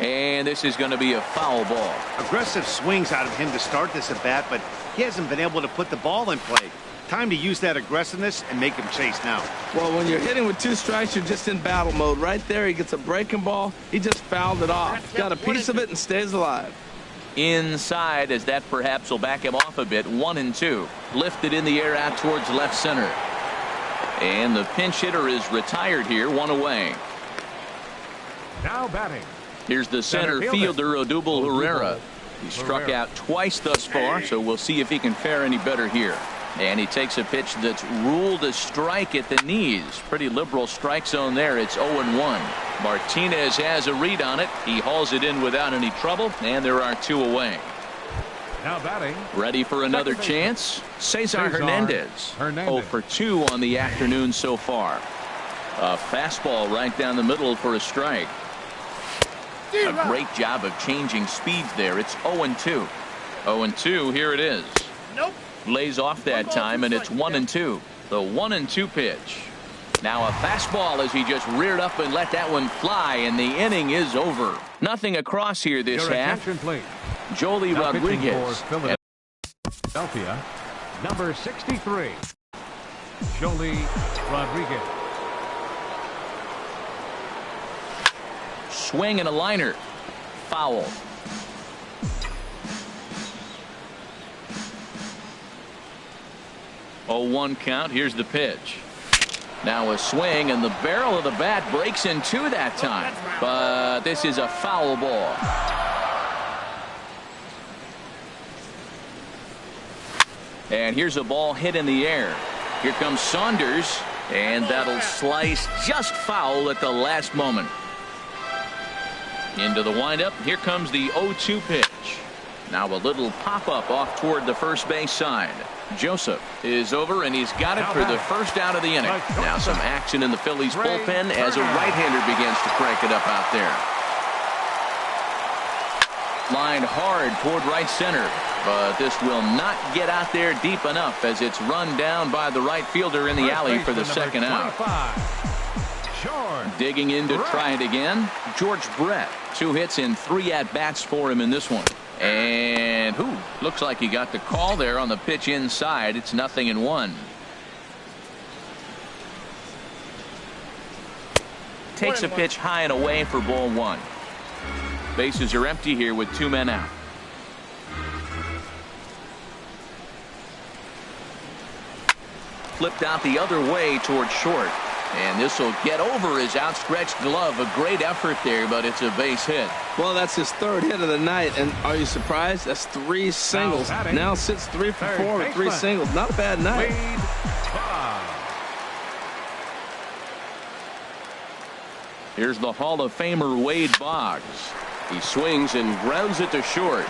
And this is going to be a foul ball. Aggressive swings out of him to start this at bat, but he hasn't been able to put the ball in play. Time to use that aggressiveness and make him chase now. Well, when you're hitting with 2 strikes, you're just in battle mode. Right there, he gets a breaking ball. He just fouled it off. Got a piece of it and stays alive. Inside, as that perhaps will back him off a bit. 1-2. Lifted in the air out towards left center. And the pinch hitter is retired here, 1 away. Now batting. Here's the center fielder, Odubel Herrera. He struck out twice thus far, so we'll see if he can fare any better here. And he takes a pitch that's ruled a strike at the knees. Pretty liberal strike zone there. It's 0-1. Martinez has a read on it. He hauls it in without any trouble, and there are 2 away. Now batting. Ready for another chance. Cesar Hernandez. 0 for 2 on the afternoon so far. A fastball right down the middle for a strike. A great job of changing speeds there. It's 0-2. 0-2. Here it is. Nope. Lays off that time, and it's 1-2. The 1-2 pitch. Now a fastball as he just reared up and let that one fly, and the inning is over. Nothing across here this half. Joely Rodriguez. Philadelphia, number 63. Joely Rodriguez. Swing and a liner. Foul. Oh, 1 count. Here's the pitch. Now a swing, and the barrel of the bat breaks in 2 that time. But this is a foul ball. And here's a ball hit in the air. Here comes Saunders, and that'll slice just foul at the last moment. Into the windup. Here comes the 0-2 pitch. Now a little pop-up off toward the first base side. Joseph is over, and he's got it for the first out of the inning. Now some action in the Phillies bullpen as a right-hander begins to crank it up out there. Lined hard toward right center, but this will not get out there deep enough as it's run down by the right fielder in the alley for the second out. Digging in to try it again, George Brett. 2 hits and 3 at-bats for him in this one. And looks like he got the call there on the pitch inside. It's 0-1. Takes a pitch high and away for ball 1. Bases are empty here with 2 men out. Flipped out the other way towards short. And this will get over his outstretched glove. A great effort there, but it's a base hit. Well, that's his 3rd hit of the night, and are you surprised? That's 3 singles. Now sits 3 for 4 with 3 singles. Not a bad night. Here's the Hall of Famer Wade Boggs. He swings and grounds it to short.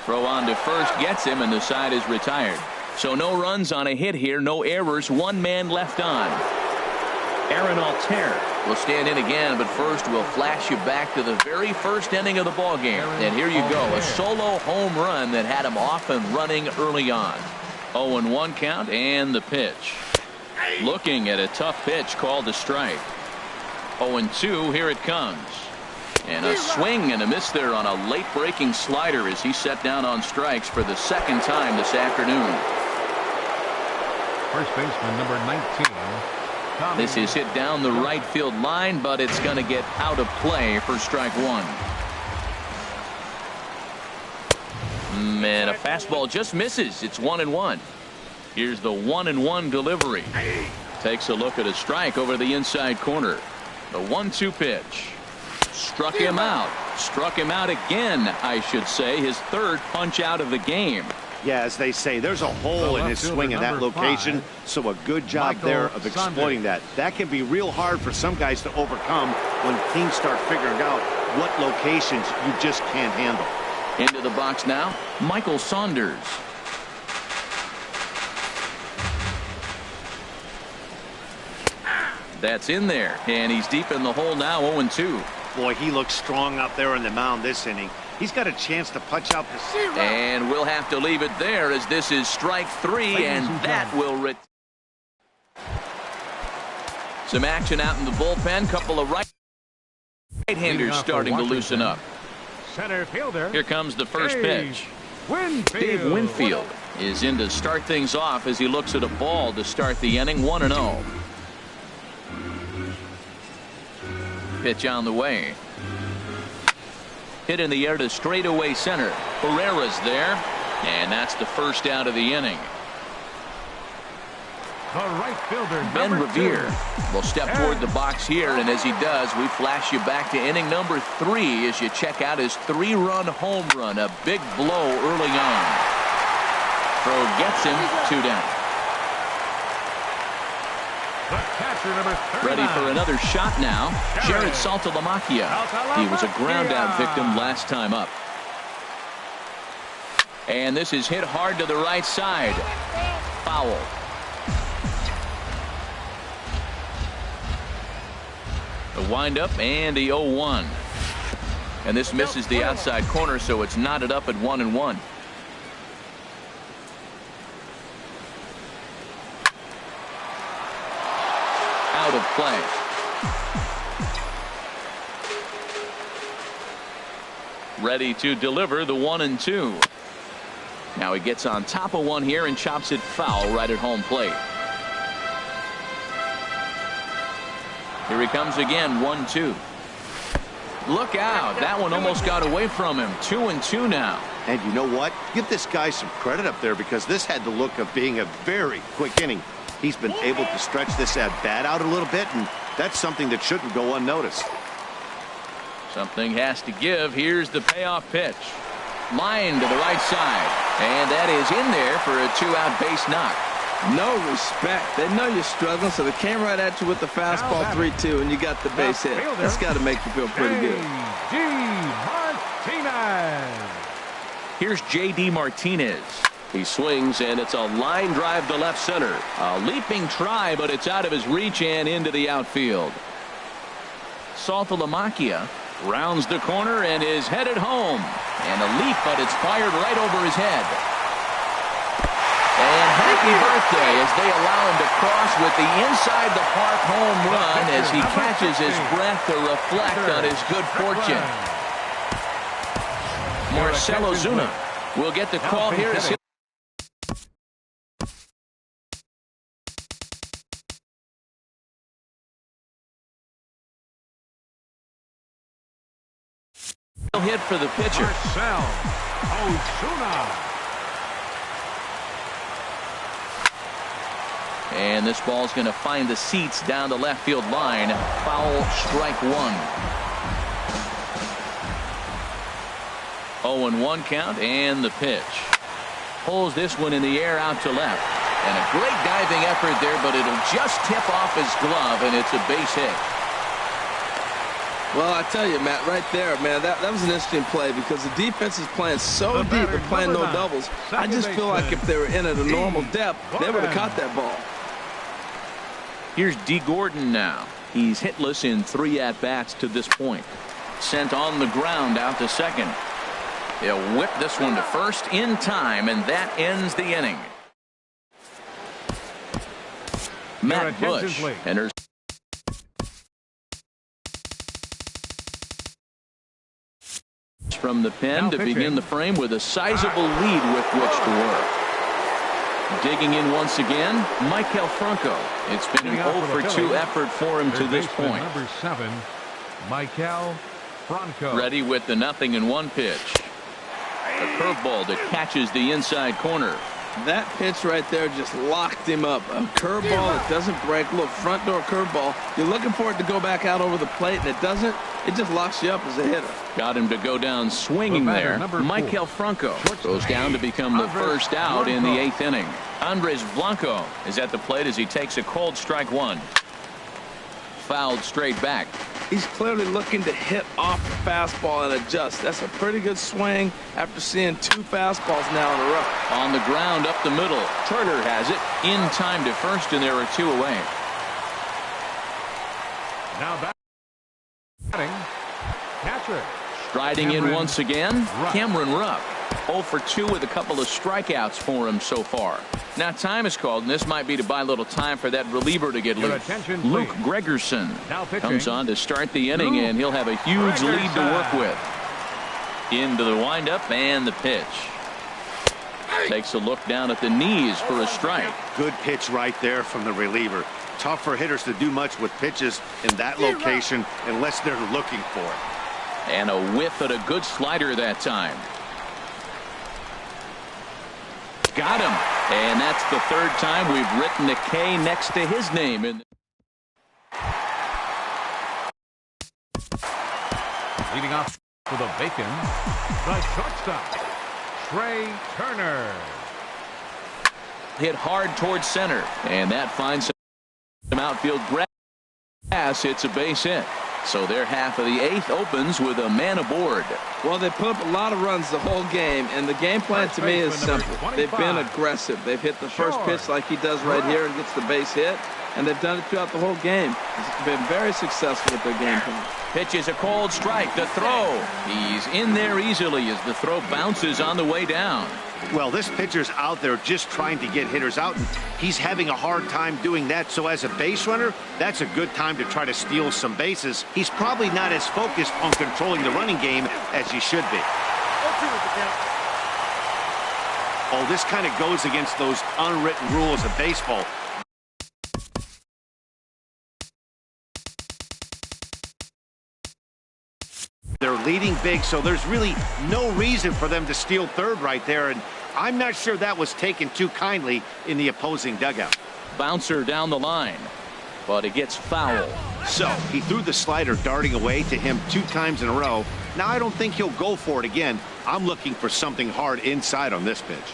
Throw on to first gets him, and the side is retired. So no runs on a hit here, no errors, 1 man left on. Aaron Altair will stand in again, but first we'll flash you back to the very first inning of the ball game. And here you go, a solo home run that had him off and running early on. 0-1 count and the pitch. Looking at a tough pitch called a strike. 0-2, here it comes. And a swing and a miss there on a late breaking slider as he set down on strikes for the 2nd time this afternoon. First baseman number 19. This is hit down the right field line, but it's going to get out of play for strike 1. And a fastball just misses. It's 1-1. Here's the 1-1 delivery. Takes a look at a strike over the inside corner. The 1-2 pitch. Struck him out. Struck him out again, I should say. His 3rd punch out of the game. Yeah, as they say, there's a hole in his swing in that location, so a good job there of exploiting that. That can be real hard for some guys to overcome when teams start figuring out what locations you just can't handle. Into the box now, Michael Saunders. That's in there, and he's deep in the hole now, 0-2. Boy, he looks strong out there on the mound this inning. He's got a chance to punch out the... And we'll have to leave it there as this is strike 3, and that will... Some action out in the bullpen. Couple of right-handers starting to loosen up. Center fielder. Here comes the first pitch. Winfield. Dave Winfield is in to start things off as he looks at a ball to start the inning. 1-0. Pitch on the way. Hit in the air to straightaway center. Herrera's there, and that's the first out of the inning. The right fielder, Ben Revere will step toward the box here, and as he does, we flash you back to inning number 3 as you check out his 3-run home run. A big blow early on. Throw gets him 2 down. The catcher, number 39. Ready for another shot now. Jared Saltalamacchia. He was a ground out victim last time up. And this is hit hard to the right side. Foul. The windup and the 0-1. And this misses the outside corner, so it's knotted up at 1-1. Out of play. Ready to deliver the 1-2. Now he gets on top of one here and chops it foul right at home plate. Here he comes again, 1-2. Look out. That one almost got away from him. 2-2 now. And you know what? Give this guy some credit up there because this had the look of being a very quick inning. He's been able to stretch this at-bat out a little bit, and that's something that shouldn't go unnoticed. Something has to give. Here's the payoff pitch. Line to the right side. And that is in there for a 2-out base knock. No respect. They know you're struggling, so they came right at you with the fastball 3-2, and you got the base hit. That's got to make you feel pretty good. J.D. Martinez. Here's J.D. Martinez. He swings, and it's a line drive to left center. A leaping try, but it's out of his reach and into the outfield. Saltalamacchia rounds the corner and is headed home. And a leap, but it's fired right over his head. And happy birthday as they allow him to cross with the inside the park home run as he catches his breath to reflect on his good fortune. Marcell Ozuna will get the call here as he'll hit for the pitcher. Marcell Ozuna. And this ball's going to find the seats down the left field line. Foul, strike 1. 0-1 count and the pitch. Pulls this one in the air out to left. And a great diving effort there, but it'll just tip off his glove, and it's a base hit. Well, I tell you, Matt, right there, man, that was an interesting play because the defense is playing so deep, they're playing no doubles. I just feel like if they were in at a normal depth, they would have caught that ball. Here's Dee Gordon now. He's hitless in 3 at-bats to this point. Sent on the ground out to second. They'll whip this one to first in time, and that ends the inning. Matt Bush enters. From the pen to begin the frame with a sizable lead with which to work. Digging in once again, Maikel Franco. It's been an 0-for-2 effort for him to this point. Number 7, Maikel Franco. Ready with the 0-1 pitch. A curveball that catches the inside corner. That pitch right there just locked him up. A curveball that doesn't break. Look, front door curveball. You're looking for it to go back out over the plate, and it doesn't. It just locks you up as a hitter. Got him to go down swinging there. Maikel Franco goes down to become the first out in the 8th inning. Andres Blanco is at the plate as he takes a cold strike 1. Fouled straight back. He's clearly looking to hit off the fastball and adjust. That's a pretty good swing after seeing 2 fastballs now in a row. On the ground up the middle. Turner has it in time to first, and there are 2 away. Now batting, catcher Striding in once again, Cameron Rupp. 0 for 2 with a couple of strikeouts for him so far. Now time is called, and this might be to buy a little time for that reliever to get loose. Luke Gregerson comes on to start the inning, and he'll have a huge lead to work with. Into the windup and the pitch. Takes a look down at the knees for a strike. Good pitch right there from the reliever. Tough for hitters to do much with pitches in that location unless they're looking for it. And a whiff at a good slider that time. Got him. And that's the third time we've written a K next to his name. Leading off for the Bacon, the shortstop, Trey Turner. Hit hard towards center, and that finds some outfield grass. Hits a base hit. So their half of the 8th opens with a man aboard. Well, they put up a lot of runs the whole game, and the game plan to me is simple. They've been aggressive. They've hit the first pitch like he does right here and gets the base hit, and they've done it throughout the whole game. It's been very successful with their game plan. Pitch is a cold strike. The throw. He's in there easily as the throw bounces on the way down. Well, this pitcher's out there just trying to get hitters out, and he's having a hard time doing that. So as a base runner, that's a good time to try to steal some bases. He's probably not as focused on controlling the running game as he should be. Oh, this kind of goes against those unwritten rules of baseball. They're leading big, so there's really no reason for them to steal third right there, and I'm not sure that was taken too kindly in the opposing dugout. Bouncer down the line, but it gets foul. So he threw the slider darting away to him 2 times in a row. Now I don't think he'll go for it again. I'm looking for something hard inside on this pitch.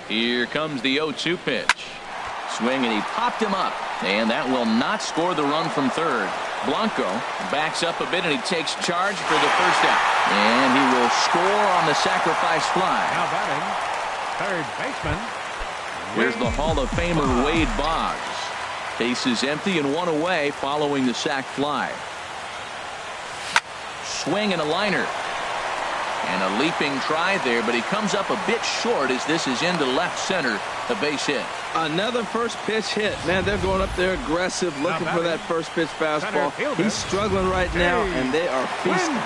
Here comes the 0-2 pitch. Swing, and he popped him up, and that will not score the run from third. Blanco backs up a bit, and he takes charge for the first out. And he will score on the sacrifice fly. Now batting, third baseman. Here's the Hall of Famer Wade Boggs. Base is empty and 1 away following the sac fly. Swing and a liner. And a leaping try there, but he comes up a bit short as this is into left center, the base hit. Another first pitch hit. Man, they're going up there aggressive, looking for that first pitch fastball. He's struggling right now, and they are feasting.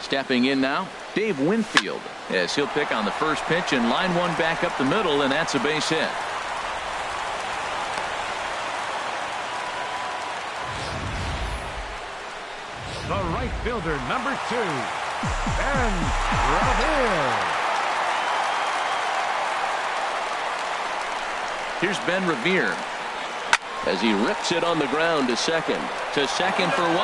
Stepping in now, Dave Winfield, as he'll pick on the first pitch and line one back up the middle, and that's a base hit. The right fielder, number 2, Ben Revere. Here's Ben Revere as he rips it on the ground to second. To second for 1,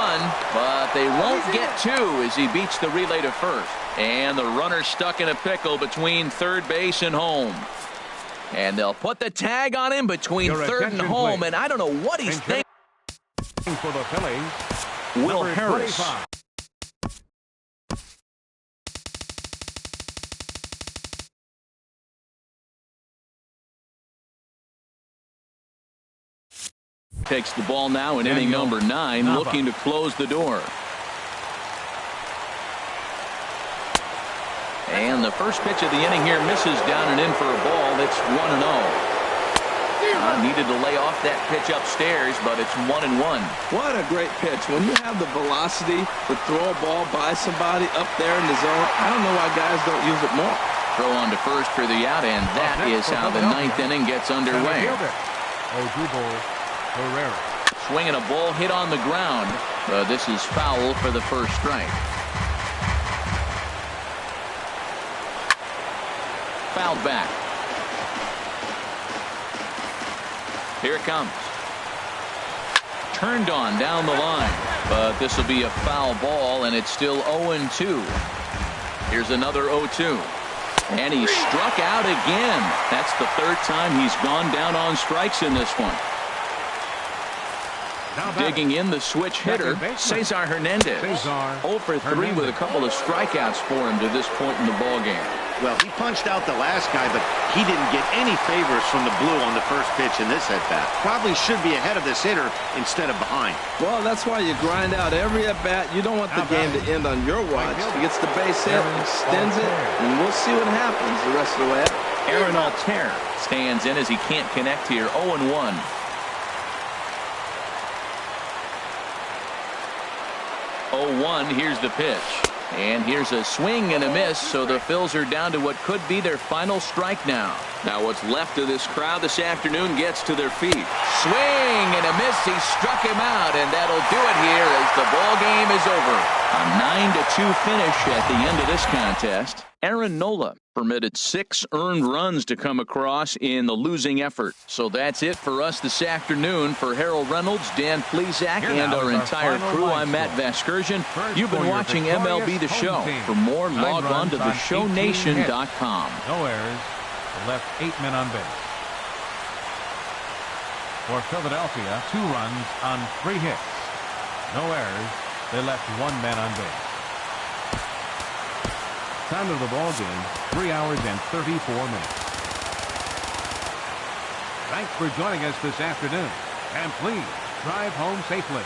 but they won't get 2 as he beats the relay to first. And the runner stuck in a pickle between third base and home. And they'll put the tag on him between third and home, and I don't know what he's thinking. For the Phillies, Will Harris. 25. Takes the ball now in inning number 9, looking to close the door. And the first pitch of the inning here misses down and in for a ball. It's 1-0. Needed to lay off that pitch upstairs, but it's 1-1. What a great pitch. When you have the velocity to throw a ball by somebody up there in the zone, I don't know why guys don't use it more. Throw on to first for the out, and that is how the 9th inning gets underway. Odubel Herrera. Swinging a ball hit on the ground. This is foul for the first strike. Fouled back. Here it comes. Turned on down the line, but this will be a foul ball, and it's still 0-2. Here's another 0-2. And he struck out again. That's the third time he's gone down on strikes in this one. Digging in the switch hitter, Cesar Hernandez. 0 for 3 with a couple of strikeouts for him to this point in the ballgame. Well, he punched out the last guy, but he didn't get any favors from the blue on the first pitch in this at-bat. Probably should be ahead of this hitter instead of behind. Well, that's why you grind out every at-bat. You don't want the game to end on your watch. He gets the base hit, extends it, and we'll see what happens the rest of the way. Aaron Altair stands in as he can't connect here. 0-1. 0-1, here's the pitch. And here's a swing and a miss, so the Phils are down to what could be their final strike now. Now what's left of this crowd this afternoon gets to their feet. Swing and a miss. He struck him out, and that'll do it here as the ball game is over. A 9-2 finish at the end of this contest. Aaron Nola permitted 6 earned runs to come across in the losing effort. So that's it for us this afternoon. For Harold Reynolds, Dan Plesac, and our entire crew, I'm Matt Vasgersian. You've been watching MLB The Show. For more, log on to theshownation.com. No errors. They left 8 men on base. For Philadelphia, 2 runs on 3 hits. No errors. They left 1 man on base. Time of the ball game, 3 hours and 34 minutes. Thanks for joining us this afternoon, and please drive home safely.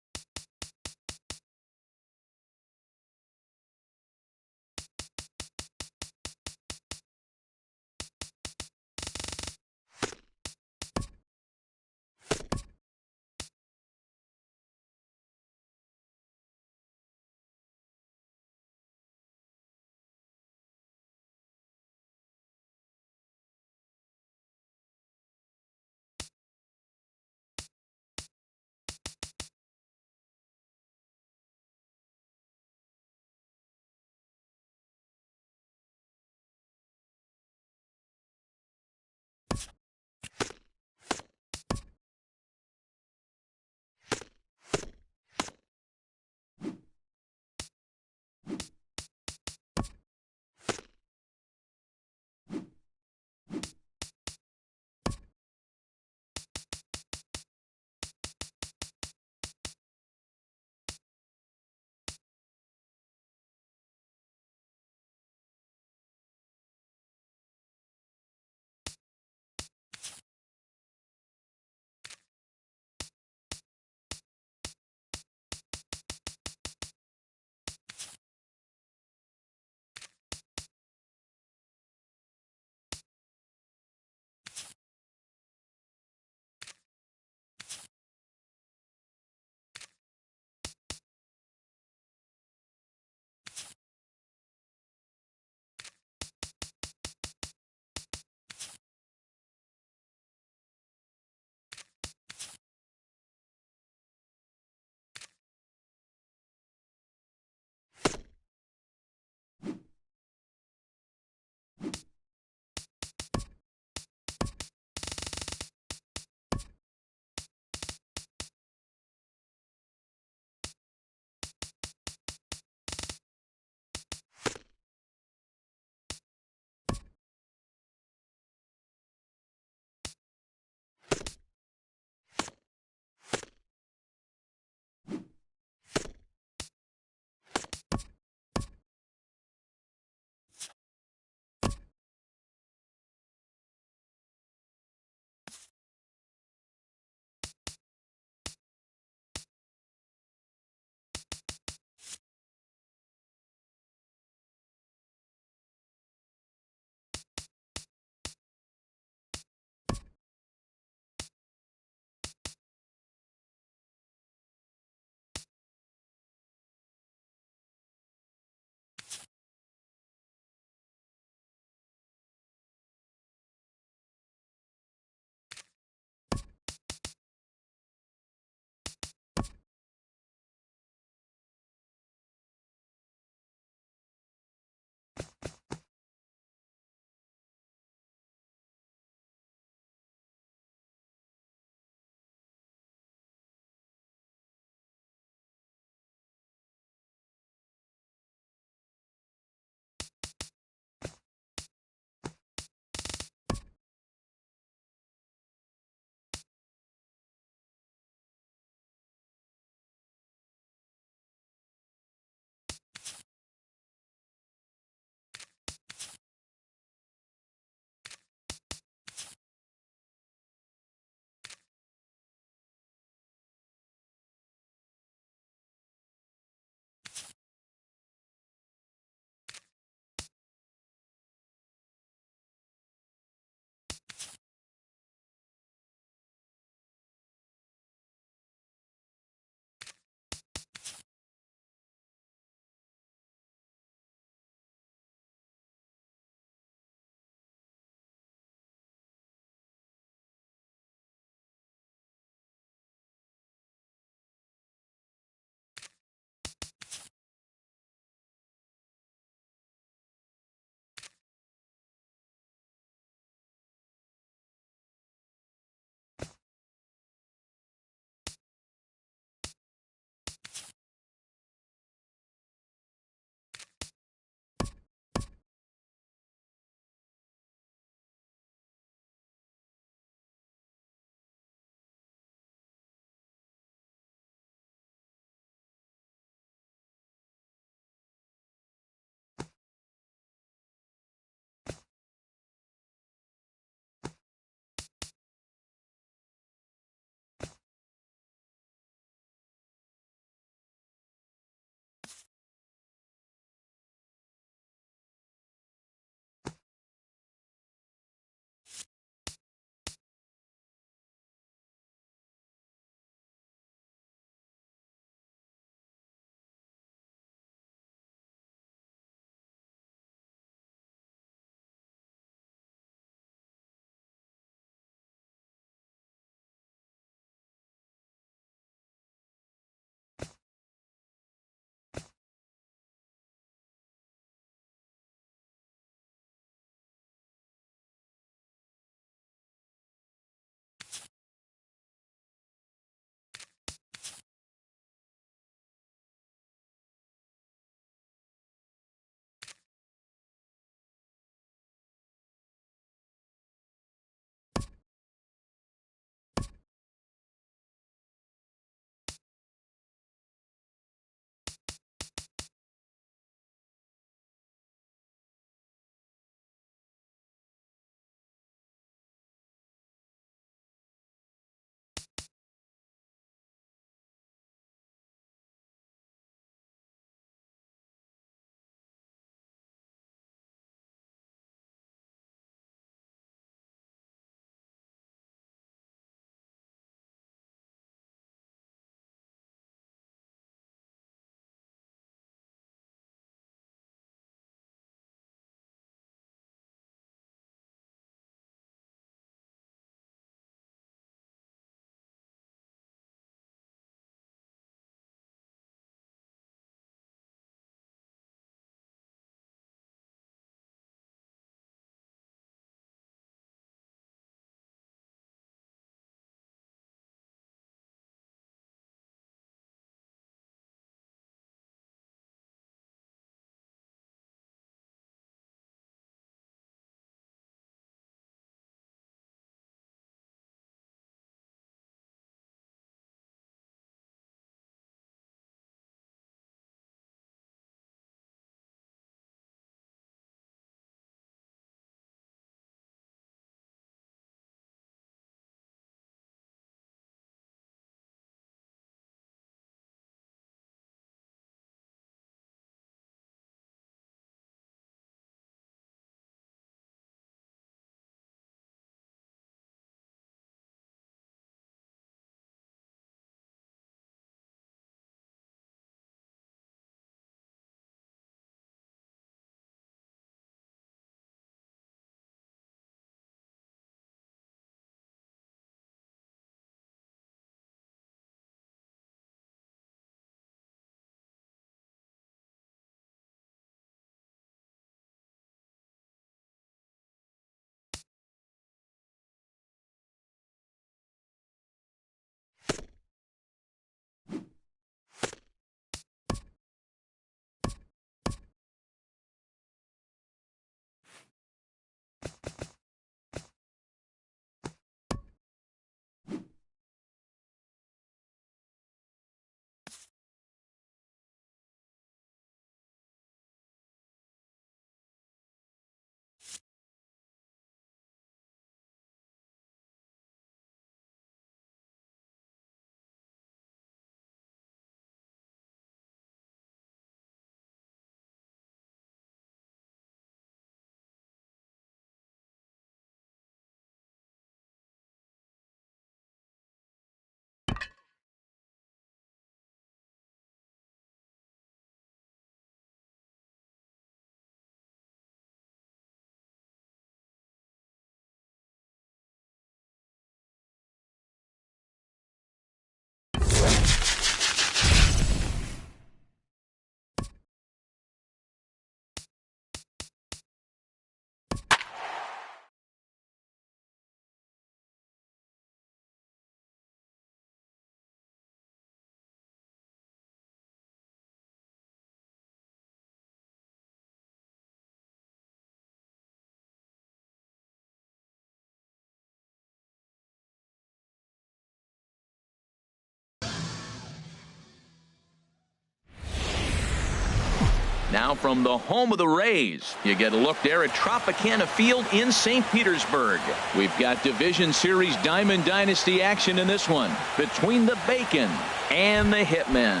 Now from the home of the Rays, you get a look there at Tropicana Field in St. Petersburg. We've got Division Series Diamond Dynasty action in this one between the Bacon and the Hitmen.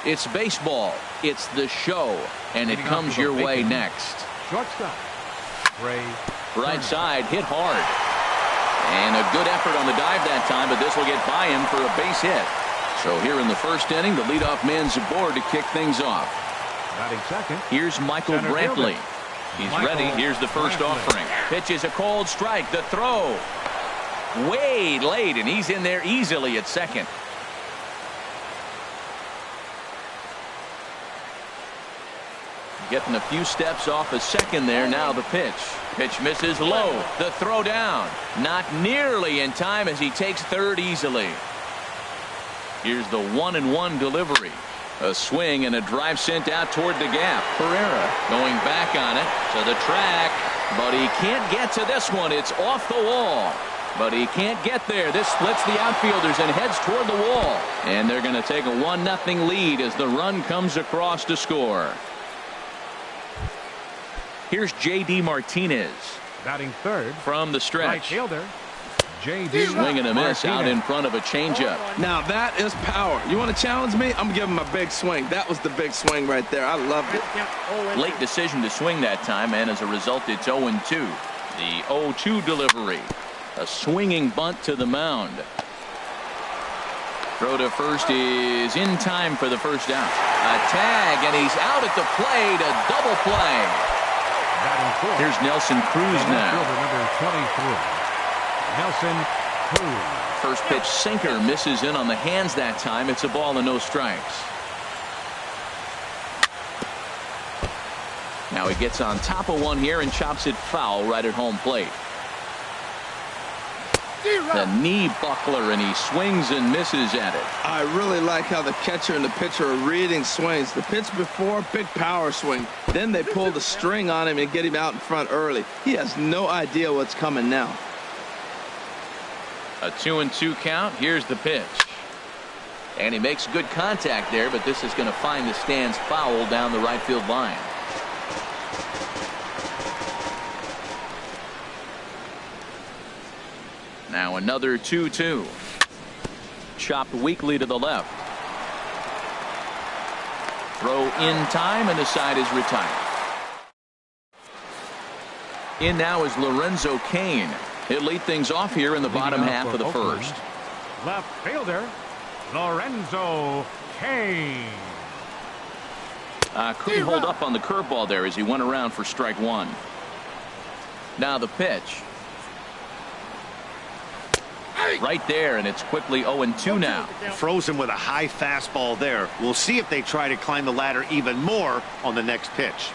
It's baseball, it's the show, and it comes your way next. Shortstop. Ray. Right side, hit hard. And a good effort on the dive that time, but this will get by him for a base hit. So here in the first inning, the leadoff man's aboard to kick things off. Batting second. Here's Michael Brantley. He's ready. Here's the first offering. Pitch is a cold strike. The throw. Way late, and he's in there easily at second. Getting a few steps off a second there. Now the pitch. Pitch misses low. The throw down. Not nearly in time as he takes third easily. Here's the 1-1 delivery. A swing and a drive sent out toward the gap. Pereira going back on it to the track, but he can't get to this one. It's off the wall, but he can't get there. This splits the outfielders and heads toward the wall. And they're going to take a 1-0 lead as the run comes across to score. Here's J.D. Martinez. Batting third. From the stretch. Right fielder. J.D. Swing and a miss out in front of a changeup. Now that is power. You want to challenge me? I'm giving him a big swing. That was the big swing right there. I loved it. Late decision to swing that time, and as a result, it's 0-2. The 0-2 delivery. A swinging bunt to the mound. Throw to first is in time for the first out. A tag, and he's out at the plate. A double play. Here's Nelson Cruz now. Number 23. Nelson Cruz. First pitch sinker misses in on the hands that time. It's a ball and no strikes. Now he gets on top of one here and chops it foul right at home plate. The knee buckler, and he swings and misses at it. I really like how the catcher and the pitcher are reading swings. The pitch before, big power swing. Then they pull the string on him and get him out in front early. He has no idea what's coming now. A 2-2 count. Here's the pitch. And he makes good contact there, but this is going to find the stands foul down the right field line. Now another 2-2. Chopped weakly to the left. Throw in time, and the side is retired. In now is Lorenzo Cain. He'll lead things off here in the bottom half of the first. Left fielder, Lorenzo Cain. Couldn't hold up on the curveball there as he went around for strike one. Now the pitch. Right there, and it's quickly 0-2 now. Frozen with a high fastball there. We'll see if they try to climb the ladder even more on the next pitch.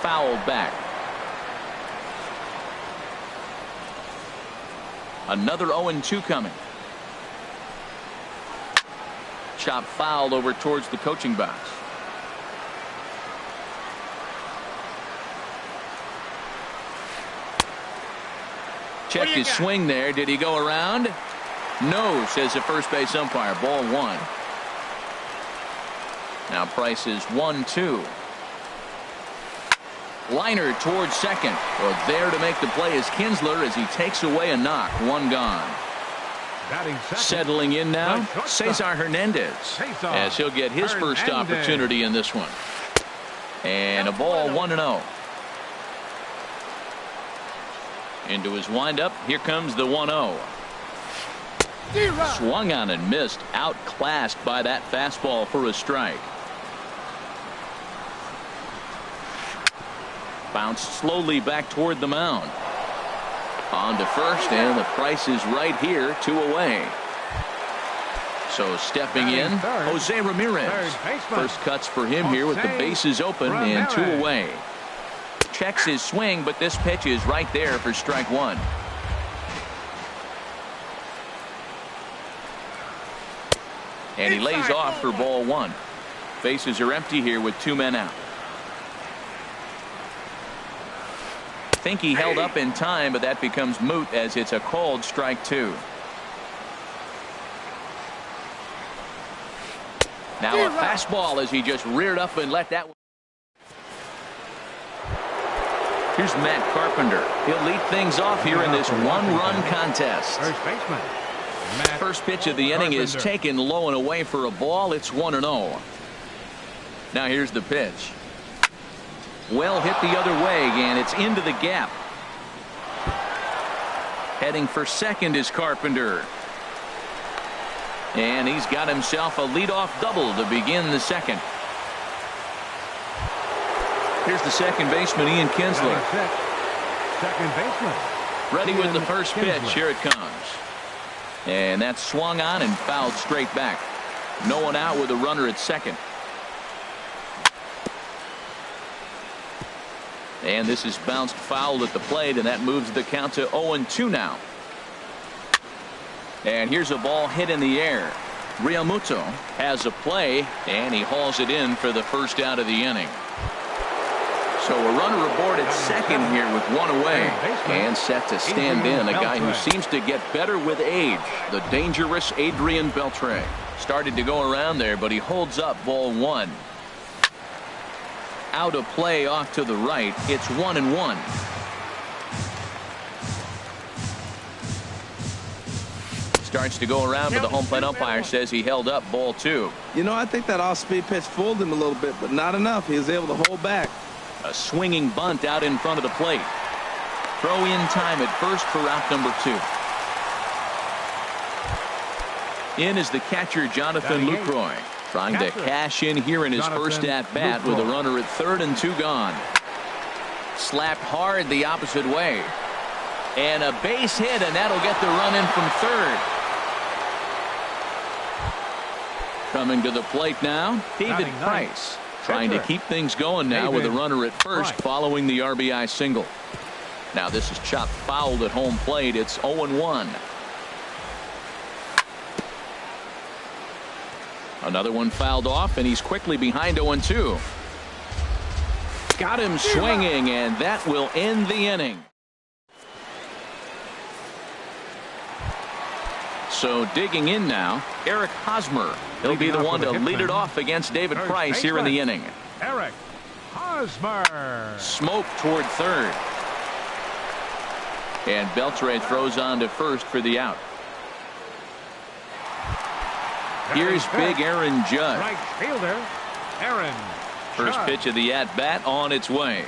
Fouled back. Another 0-2 coming. Chop fouled over towards the coaching box. Check his swing there. Did he go around? No, says the first base umpire. Ball one. Now Price is 1-2. Liner towards second. Well, there to make the play is Kinsler as he takes away a knock. One gone. Settling in now, Cesar Hernandez, as he'll get his first opportunity in this one. And a ball 1-0. Into his windup. Here comes the 1-0. Swung on and missed. Outclassed by that fastball for a strike. Bounced slowly back toward the mound. On to first, and the Price is right here, 2 away. So stepping in, Jose Ramirez. First cuts for him here with the bases open and 2 away. Checks his swing, but this pitch is right there for strike one. And he lays off for ball one. Bases are empty here with 2 men out. I think he held up in time, but that becomes moot as it's a called strike 2. Now a fastball as he just reared up and let that one. Here's Matt Carpenter. He'll lead things off here in this one-run contest. First baseman. First pitch of the inning is taken low and away for a ball. It's 1-0. Now here's the pitch. Well hit the other way, and it's into the gap. Heading for second is Carpenter. And he's got himself a leadoff double to begin the second. Here's the second baseman, Ian Kinsler. Second baseman. Ready with the first pitch. Here it comes. And that's swung on and fouled straight back. No one out with a runner at second. And this is bounced foul at the plate, and that moves the count to 0-2 now. And here's a ball hit in the air. Realmuto has a play, and he hauls it in for the first out of the inning. So a runner aboard at second here with one away, and set to stand in a guy who seems to get better with age, the dangerous Adrian Beltre. Started to go around there, but he holds up ball one. Out of play off to the right. It's 1-1. Starts to go around, but the home plate umpire says he held up ball two. You know, I think that off-speed pitch fooled him a little bit, but not enough. He was able to hold back. A swinging bunt out in front of the plate. Throw in time at first for out number two. In is the catcher, Jonathan Lucroy, trying to cash in here in his first at-bat with a runner at third and two gone. Slapped hard the opposite way. And a base hit, and that'll get the run in from third. Coming to the plate now, David Price, trying to keep things going now with a runner at first following the RBI single. Now this is chopped fouled at home plate. It's 0-1. Another one fouled off, and he's quickly behind 0-2. Got him swinging, and that will end the inning. So digging in now, Eric Hosmer. He'll be the one to lead it off against David Price here in the inning. Eric Hosmer. Smoke toward third. And Beltre throws on to first for the out. Here's big Aaron Judge. Right fielder, Aaron. First pitch of the at-bat on its way.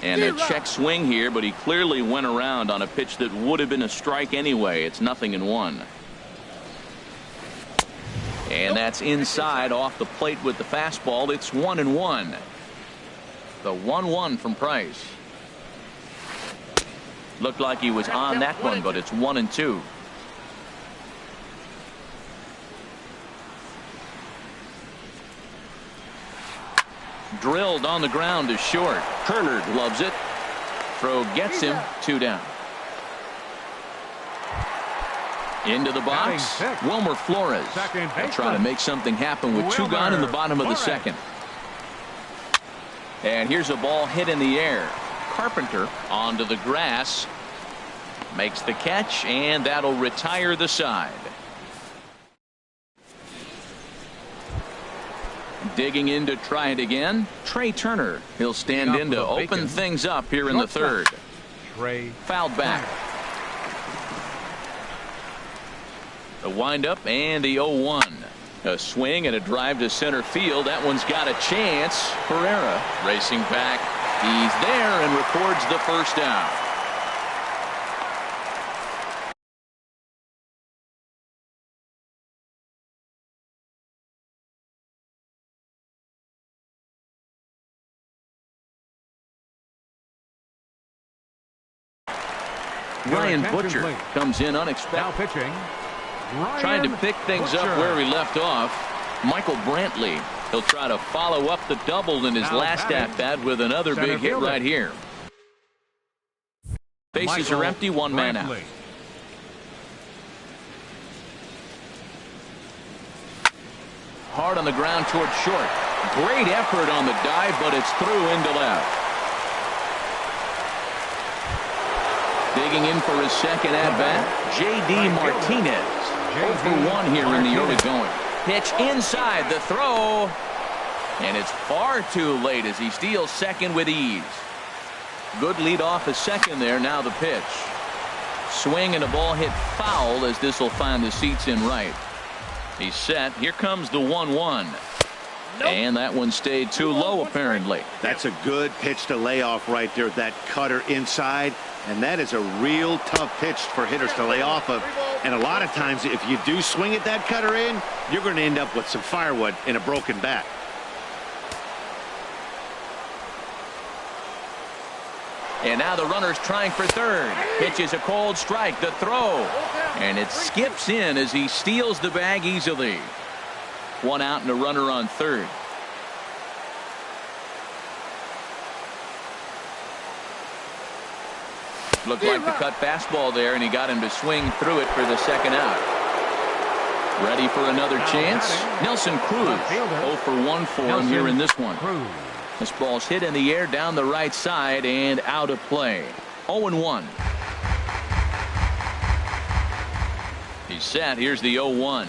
And a check swing here, but he clearly went around on a pitch that would have been a strike anyway. It's 0-1. And that's inside off the plate with the fastball. It's 1-1. The 1-1 from Price. Looked like he was on that one, but it's 1-2. Drilled on the ground to short. Turner gloves it. Throw gets him. 2 down. Into the box. Wilmer Flores. Trying to make something happen with 2 gone in the bottom of the second. And here's a ball hit in the air. Carpenter onto the grass. Makes the catch, and that'll retire the side. Digging in to try it again, Trey Turner. He'll stand in to open things up here in the third. Fouled back. The windup and the 0-1. A swing and a drive to center field. That one's got a chance. Herrera racing back. He's there and records the first down. Ryan Butcher comes in unexpected. Now pitching. Trying to pick things up where he left off. Michael Brantley. He'll try to follow up the double in his last at-bat with another big hit right here. Bases are empty, 1 man out. Hard on the ground toward short. Great effort on the dive, but it's through into left. Digging in for his second at-bat, J.D. Martinez. 0 for 1 here in the early going. Pitch inside, the throw. And it's far too late as he steals second with ease. Good lead off a second there. Now the pitch. Swing and a ball hit foul as this will find the seats in right. He's set. Here comes the 1-1. Nope. And that one stayed too low apparently. That's a good pitch to lay off right there. That cutter inside. And that is a real tough pitch for hitters to lay off of. And a lot of times if you do swing at that cutter in, you're going to end up with some firewood in a broken bat. And now the runner's trying for third. Pitches a cold strike. The throw. And it skips in as he steals the bag easily. One out and a runner on third. Looked like the cut fastball there, and he got him to swing through it for the second out. Ready for another chance? Nelson Cruz. 0 for 1 for him here in this one. This ball's hit in the air down the right side and out of play. 0-1. He's set. Here's the 0-1.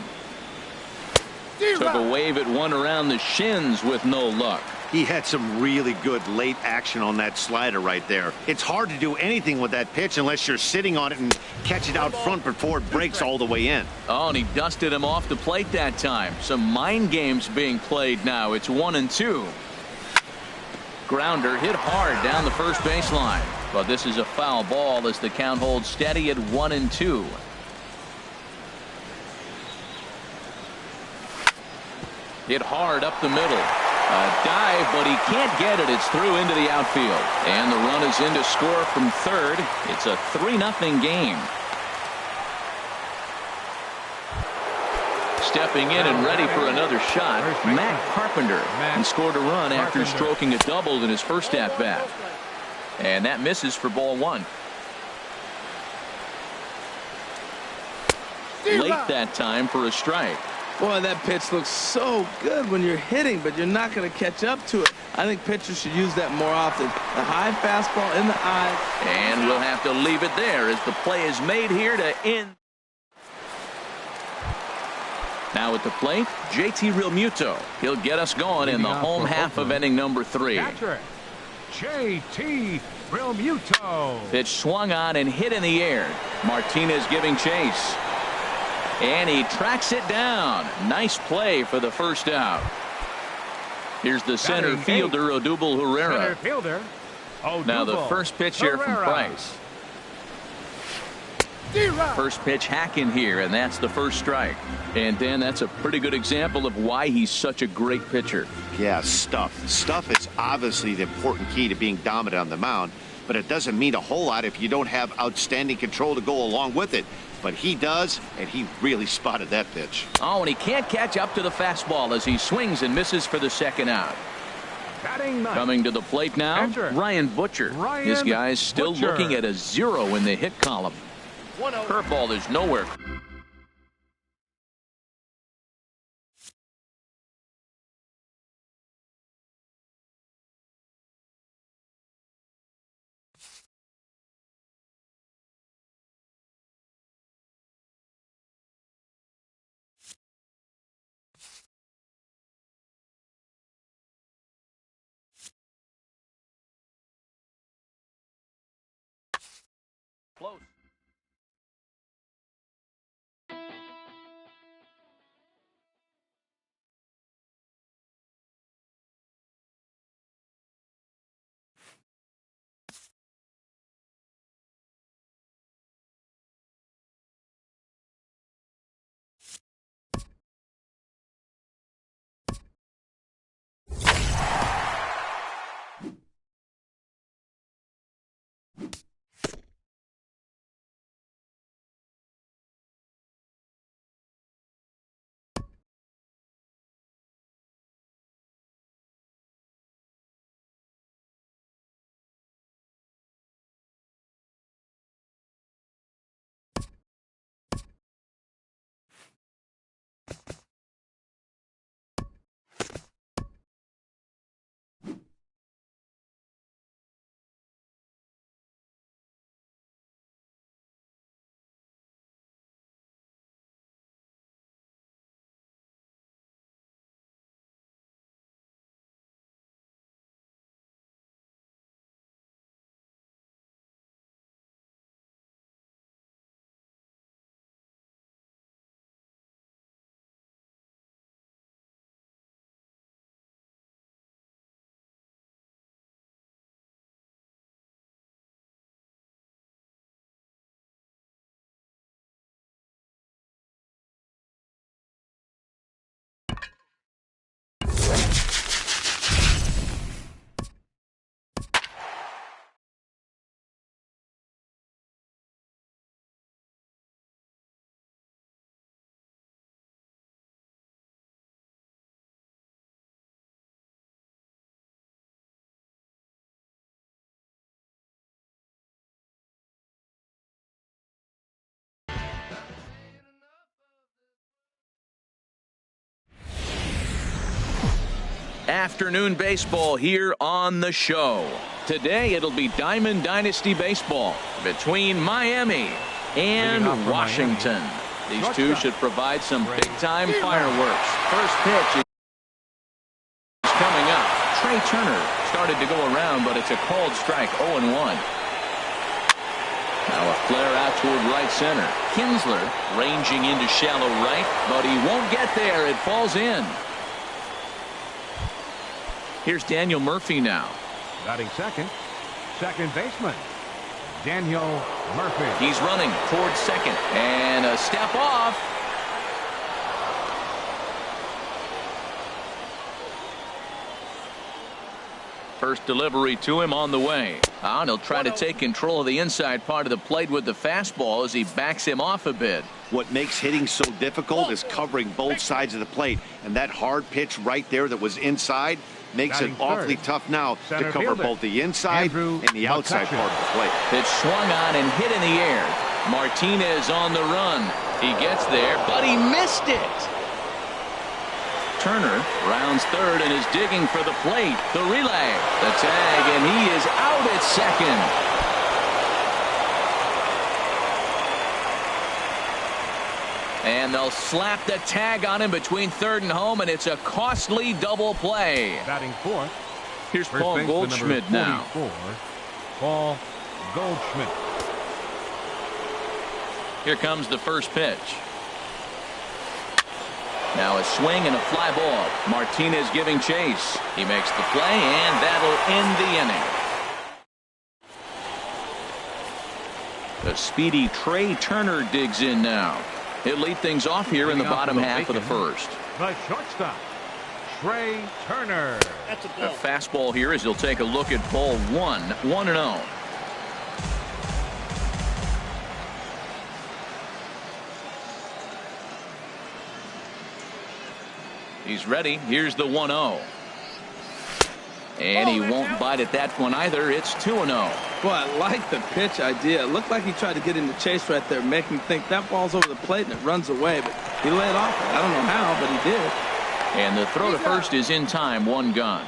Took a wave at one around the shins with no luck. He had some really good late action on that slider right there. It's hard to do anything with that pitch unless you're sitting on it and catch it out front before it breaks all the way in. Oh, and he dusted him off the plate that time. Some mind games being played now. It's 1-2. Grounder hit hard down the first baseline. But this is a foul ball as the count holds steady at 1-2. Hit hard up the middle. A dive, but he can't get it. It's through into the outfield. And the run is in to score from third. It's a 3-0 game. Stepping in and ready for another shot, Matt Carpenter. He scored a run after stroking a double in his first at-bat. And that misses for ball one. Late that time for a strike. Boy, that pitch looks so good when you're hitting, but you're not going to catch up to it. I think pitchers should use that more often. The high fastball in the eye. And we'll have to leave it there as the play is made here to end. Now at the plate, JT Realmuto. He'll get us going in the home half of inning number 3. JT Realmuto. Pitch swung on and hit in the air. Martinez giving chase. And he tracks it down. Nice play for the first out. Here's the center fielder, Odubel Herrera. Now the first pitch here from Price. First pitch hack in here, and that's the first strike. And Dan, that's a pretty good example of why he's such a great pitcher. Yeah, stuff. Stuff is obviously the important key to being dominant on the mound, but it doesn't mean a whole lot if you don't have outstanding control to go along with it. But he does, and he really spotted that pitch. Oh, and he can't catch up to the fastball as he swings and misses for the second out. Coming to the plate now, Ryan Butcher. This guy's still looking at a 0 in the hit column. Curveball is nowhere. Close. afternoon baseball here on the show. Today it'll be Diamond Dynasty baseball between Miami and Washington. These two should provide some big-time fireworks. First pitch is coming up. Trey Turner started to go around, but it's a called strike, 0-1. Now a flare out toward right center. Kinsler ranging into shallow right, but he won't get there. It falls in. Here's Daniel Murphy now. Batting second baseman, Daniel Murphy. He's running towards second, and a step off. First delivery to him on the way. And he'll try to take control of the inside part of the plate with the fastball as he backs him off a bit. What makes hitting so difficult is covering both sides of the plate, and that hard pitch right there that was inside makes it awfully tough now to cover both the inside and the outside part of the plate. Pitch swung on and hit in the air. Martinez on the run. He gets there, but he missed it. Turner rounds third and is digging for the plate. The relay, the tag, and he is out at second. And they'll slap the tag on him between third and home, and it's a costly double play. Batting fourth. Here's Paul Goldschmidt now. Paul Goldschmidt. Here comes the first pitch. Now a swing and a fly ball. Martinez giving chase. He makes the play, and that'll end the inning. The speedy Trey Turner digs in now. He'll lead things off here in the bottom half of the first. The shortstop, Trey Turner. That's a ball. A fastball here as he'll take a look at ball 1-0. He's ready. Here's the 1-0. And he won't bite at that one either. It's 2-0. Boy, I like the pitch idea. It looked like he tried to get into chase right there, making him think that ball's over the plate and it runs away. But he laid off it. I don't know how, but he did. And the throw to first is in time. One gone.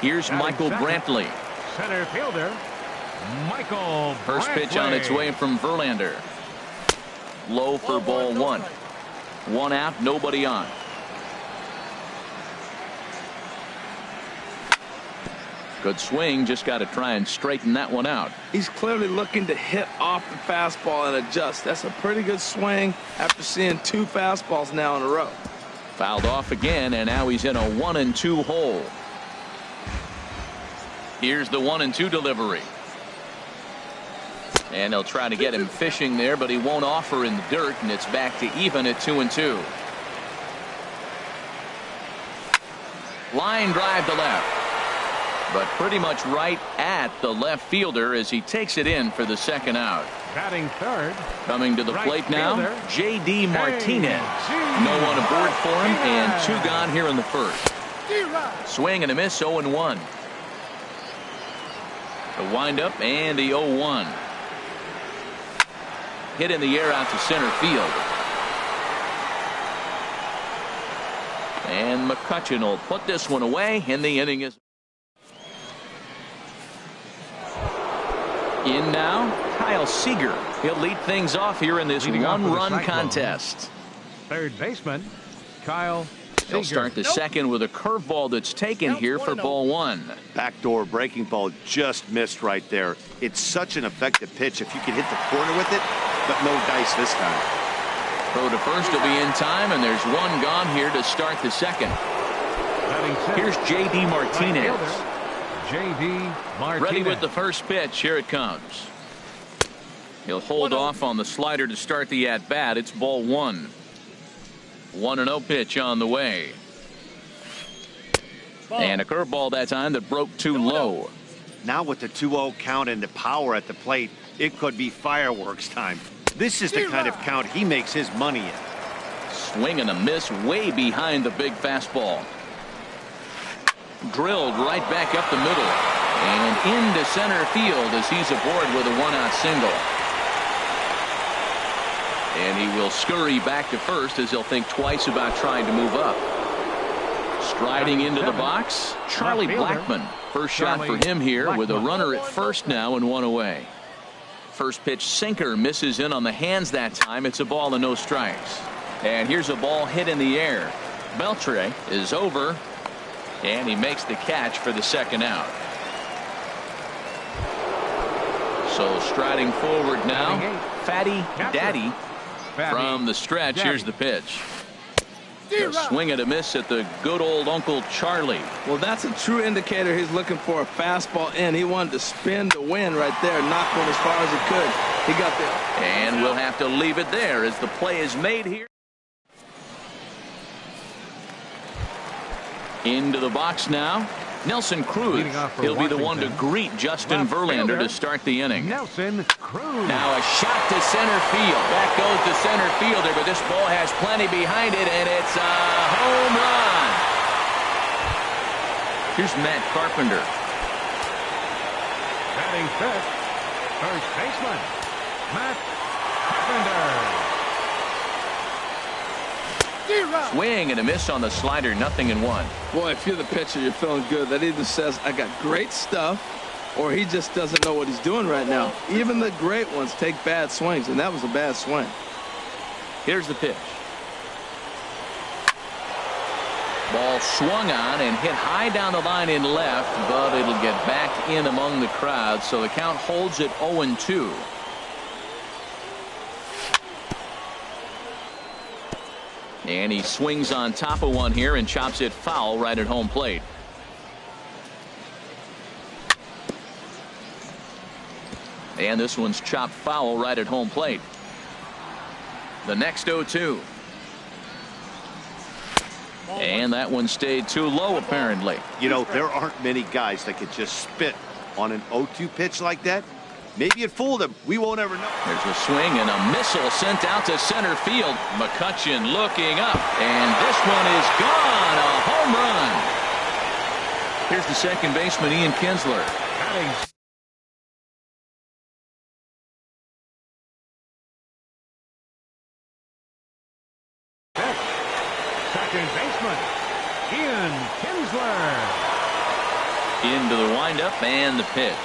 Here's Michael Brantley. Center fielder, Michael First Brantley. pitch on its way from Verlander. Low for ball one. One out, nobody on. Good swing, just got to try and straighten that one out. He's clearly looking to hit off the fastball and adjust. That's a pretty good swing after seeing two fastballs now in a row. Fouled off again, and now he's in a 1-2 hole. Here's the 1-2 delivery. And they'll try to get him fishing there, but he won't offer in the dirt, and it's back to even at 2-2. Line drive to left, but pretty much right at the left fielder as he takes it in for the second out. Batting third. Coming to the plate now, J.D. Martinez. No one aboard for him, and two gone here in the first. Swing and a miss, 0-1. The windup and the 0-1. Hit in the air out to center field. And McCutchen will put this one away, and the inning is in now. Kyle Seager. He'll lead things off here in this one-run contest. Third baseman, Kyle Seager. He'll start the second with a curveball that's taken here for ball one. Backdoor breaking ball just missed right there. It's such an effective pitch if you can hit the corner with it, but no dice this time. Throw to first will be in time, and there's one gone here to start the second. Here's J.D. Martinez. J.D. Martinez. Ready with the first pitch. Here it comes. He'll hold off on the slider to start the at-bat. It's ball one. 1-0 pitch on the way. And a curveball that time that broke too low. Now with the 2-0 count and the power at the plate, it could be fireworks time. This is the kind of count he makes his money in. Swing and a miss way behind the big fastball. Drilled right back up the middle. And into center field as he's aboard with a one-out single. And he will scurry back to first as he'll think twice about trying to move up. Striding into the box, Charlie Blackmon. First shot for him here with a runner at first now and one away. First pitch sinker misses in on the hands that time. It's a ball and no strikes. And here's a ball hit in the air. Beltre is over, and he makes the catch for the second out. So striding forward now, Fatty Daddy from the stretch. Here's the pitch. A swing and a miss at the good old Uncle Charlie. Well, that's a true indicator he's looking for a fastball in. He wanted to spin the wind right there, knock one as far as he could. He got there. And we'll have to leave it there as the play is made here. Into the box now, Nelson Cruz. He'll be the one to greet Justin Verlander to start the inning. Nelson Cruz. Now a shot to center field. Back goes the center fielder, but this ball has plenty behind it, and it's a home run. Here's Matt Carpenter. Batting fifth, first baseman, Matt Carpenter. Swing and a miss on the slider, 0-1. Boy, if you're the pitcher, you're feeling good. That either says I got great stuff, or he just doesn't know what he's doing right now. Even the great ones take bad swings, and that was a bad swing. Here's the pitch. Ball swung on and hit high down the line in left, but it'll get back in among the crowd, so the count holds at 0-2. And he swings on top of one here and chops it foul right at home plate. And this one's chopped foul right at home plate. The next 0-2. And that one stayed too low, apparently. You know, there aren't many guys that could just spit on an 0-2 pitch like that. Maybe it fooled him. We won't ever know. There's a swing and a missile sent out to center field. McCutchen looking up, and this one is gone. A home run. Here's the second baseman, Ian Kinsler. Second baseman, Ian Kinsler. Into the windup and the pitch.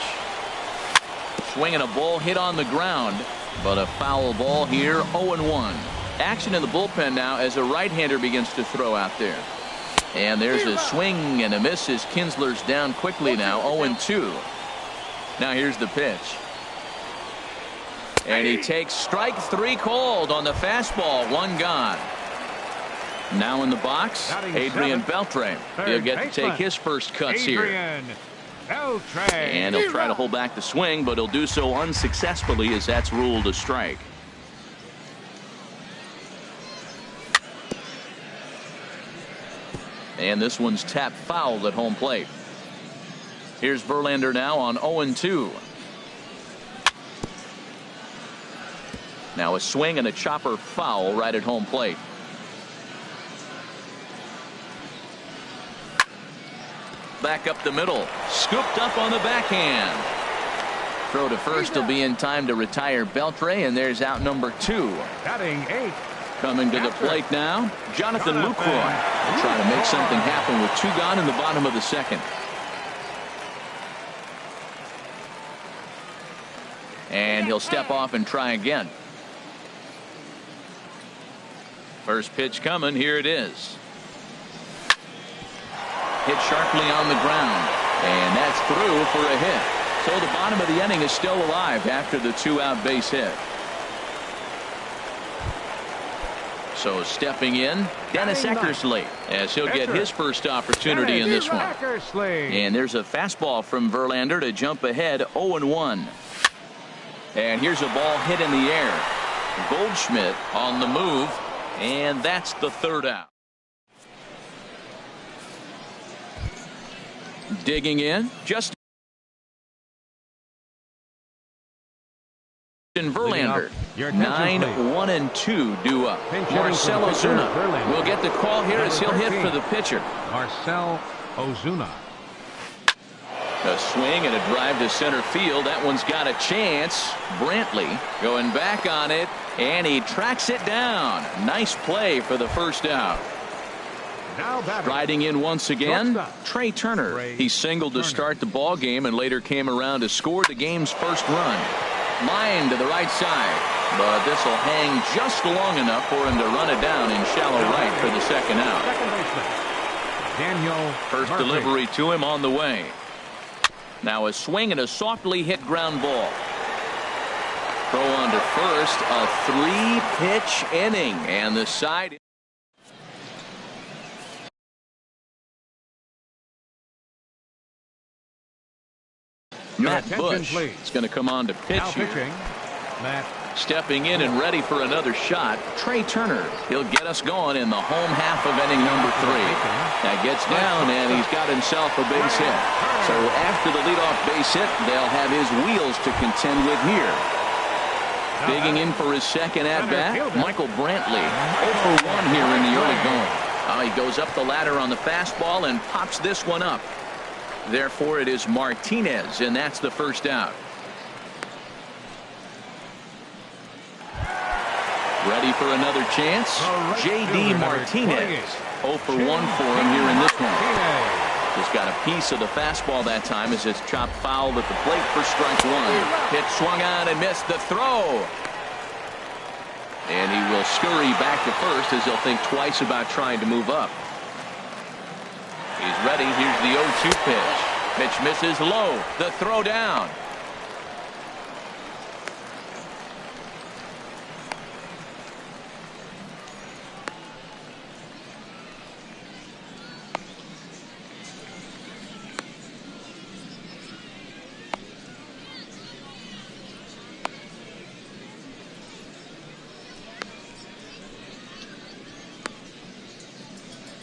Swinging a ball hit on the ground, but a foul ball here. 0-1. Action in the bullpen now as a right-hander begins to throw out there. And there's a swing and a miss as Kinsler's down quickly now. 0-2. Now here's the pitch. And he takes strike three called on the fastball. One gone. Now in the box, Adrian Beltre. He'll get to take his first cuts here. And he'll try to hold back the swing, but he'll do so unsuccessfully as that's ruled a strike. And this one's tapped foul at home plate. Here's Verlander now on 0-2. Now a swing and a chopper foul right at home plate. Back up the middle, scooped up on the backhand. Throw to first will be in time to retire Beltre, and there's out number 2. Batting 8. Coming to the plate now, Jonathan Lucroy. Will try to make something happen with 2 gone in the bottom of the second. And he'll step off and try again. First pitch coming, here it is. Hit sharply on the ground, and that's through for a hit. So the bottom of the inning is still alive after the 2-out base hit. So stepping in, Dennis Eckersley, as he'll get his first opportunity in this one. And there's a fastball from Verlander to jump ahead 0-1. And here's a ball hit in the air. Goldschmidt on the move, and that's the 3rd out. Digging in, Justin Verlander. 9-1-2 due up. Marcell Ozuna will get the call here as he'll hit for the pitcher. Marcell Ozuna. A swing and a drive to center field. That one's got a chance. Brantley going back on it, and he tracks it down. Nice play for the first out. Riding in once again, Trey Turner. He singled to start the ball game and later came around to score the game's first run. Line to the right side, but this will hang just long enough for him to run it down in shallow right for the second out. First delivery to him on the way. Now a swing and a softly hit ground ball. Throw on to first, a 3-pitch inning, and the side. Matt Bush is going to come on to pitch here. Stepping in and ready for another shot, Trey Turner. He'll get us going in the home half of inning number 3. That gets down, and he's got himself a base hit. So after the leadoff base hit, they'll have his wheels to contend with here. Digging in for his second at-bat, Michael Brantley. 0 for 1 here in the early going. He goes up the ladder on the fastball and pops this one up. Therefore, it is Martinez, and that's the first out. Ready for another chance? J.D. Martinez. 0 for 1 for him here in this one. Just got a piece of the fastball that time as it's chopped foul at the plate for strike 1. Pitch swung on and missed the throw. And he will scurry back to first as he'll think twice about trying to move up. He's ready. Here's the 0-2 pitch. Pitch misses low. The throw down.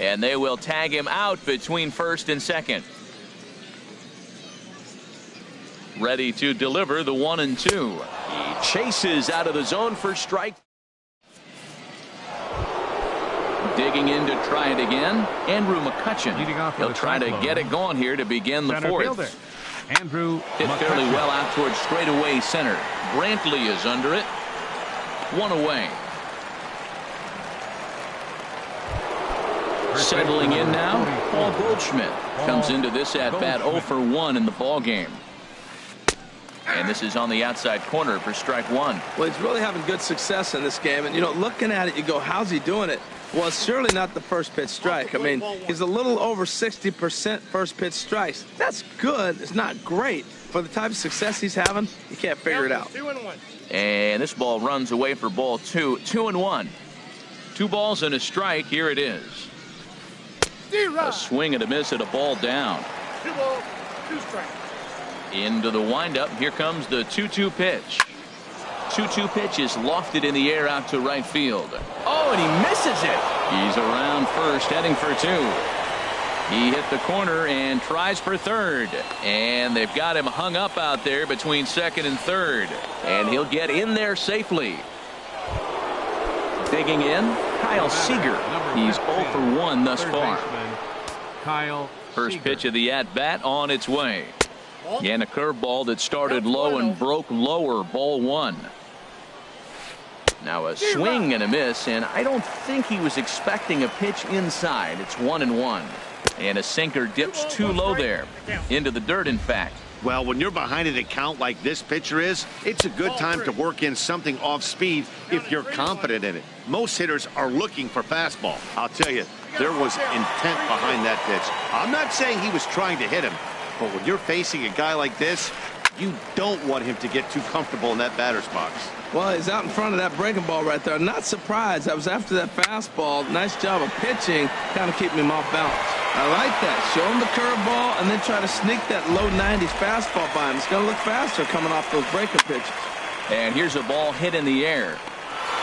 And they will tag him out between first and second. Ready to deliver the 1-2. He chases out of the zone for strike. Digging in to try it again, Andrew McCutchen. He'll try to get it going here to begin the fourth. Andrew hit fairly well out towards straightaway center. Brantley is under it. 1 away. Settling in now, Paul Goldschmidt comes into this at-bat 0 for 1 in the ball game. And this is on the outside corner for strike 1. Well, he's really having good success in this game. And, you know, looking at it, you go, how's he doing it? Well, it's surely not the first pitch strike. I mean, he's a little over 60% first pitch strikes. That's good. It's not great. For the type of success he's having, you can't figure it out. 2-1. And this ball runs away for ball 2. 2-1. 2 balls and a strike. Here it is. A swing and a miss at a ball down. 2 balls, 2 strikes. Into the windup. Here comes the 2-2 pitch. 2-2 pitch is lofted in the air out to right field. Oh, and he misses it. He's around first, heading for 2. He hit the corner and tries for third. And they've got him hung up out there between second and third. And he'll get in there safely. Digging in, Kyle Seager. He's 0 for 1 thus far. First pitch of the at-bat on its way. And a curveball that started low and broke lower, ball 1. Now a swing and a miss, and I don't think he was expecting a pitch inside. It's 1-1. And a sinker dips too low there. Into the dirt, in fact. Well, when you're behind an account like this pitcher is, it's a good time to work in something off speed if you're confident in it. Most hitters are looking for fastball. I'll tell you, there was intent behind that pitch. I'm not saying he was trying to hit him, but when you're facing a guy like this, you don't want him to get too comfortable in that batter's box. Well, he's out in front of that breaking ball right there. Not surprised. I was after that fastball. Nice job of pitching, kind of keeping him off balance. I like that. Show him the curveball and then try to sneak that low 90s fastball by him. It's going to look faster coming off those breaking pitches. And here's a ball hit in the air.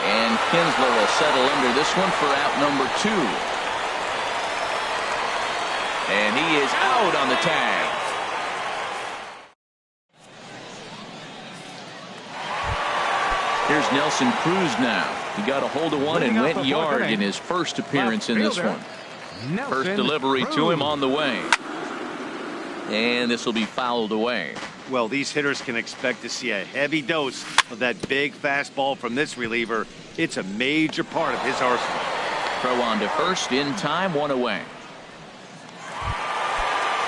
And Kinsler will settle under this one for out number 2. And he is out on the tag. Here's Nelson Cruz now. He got a hold of one and went yard in his first appearance in this one. First delivery to him on the way. And this will be fouled away. Well, these hitters can expect to see a heavy dose of that big fastball from this reliever. It's a major part of his arsenal. Throw on to first in time, 1 away.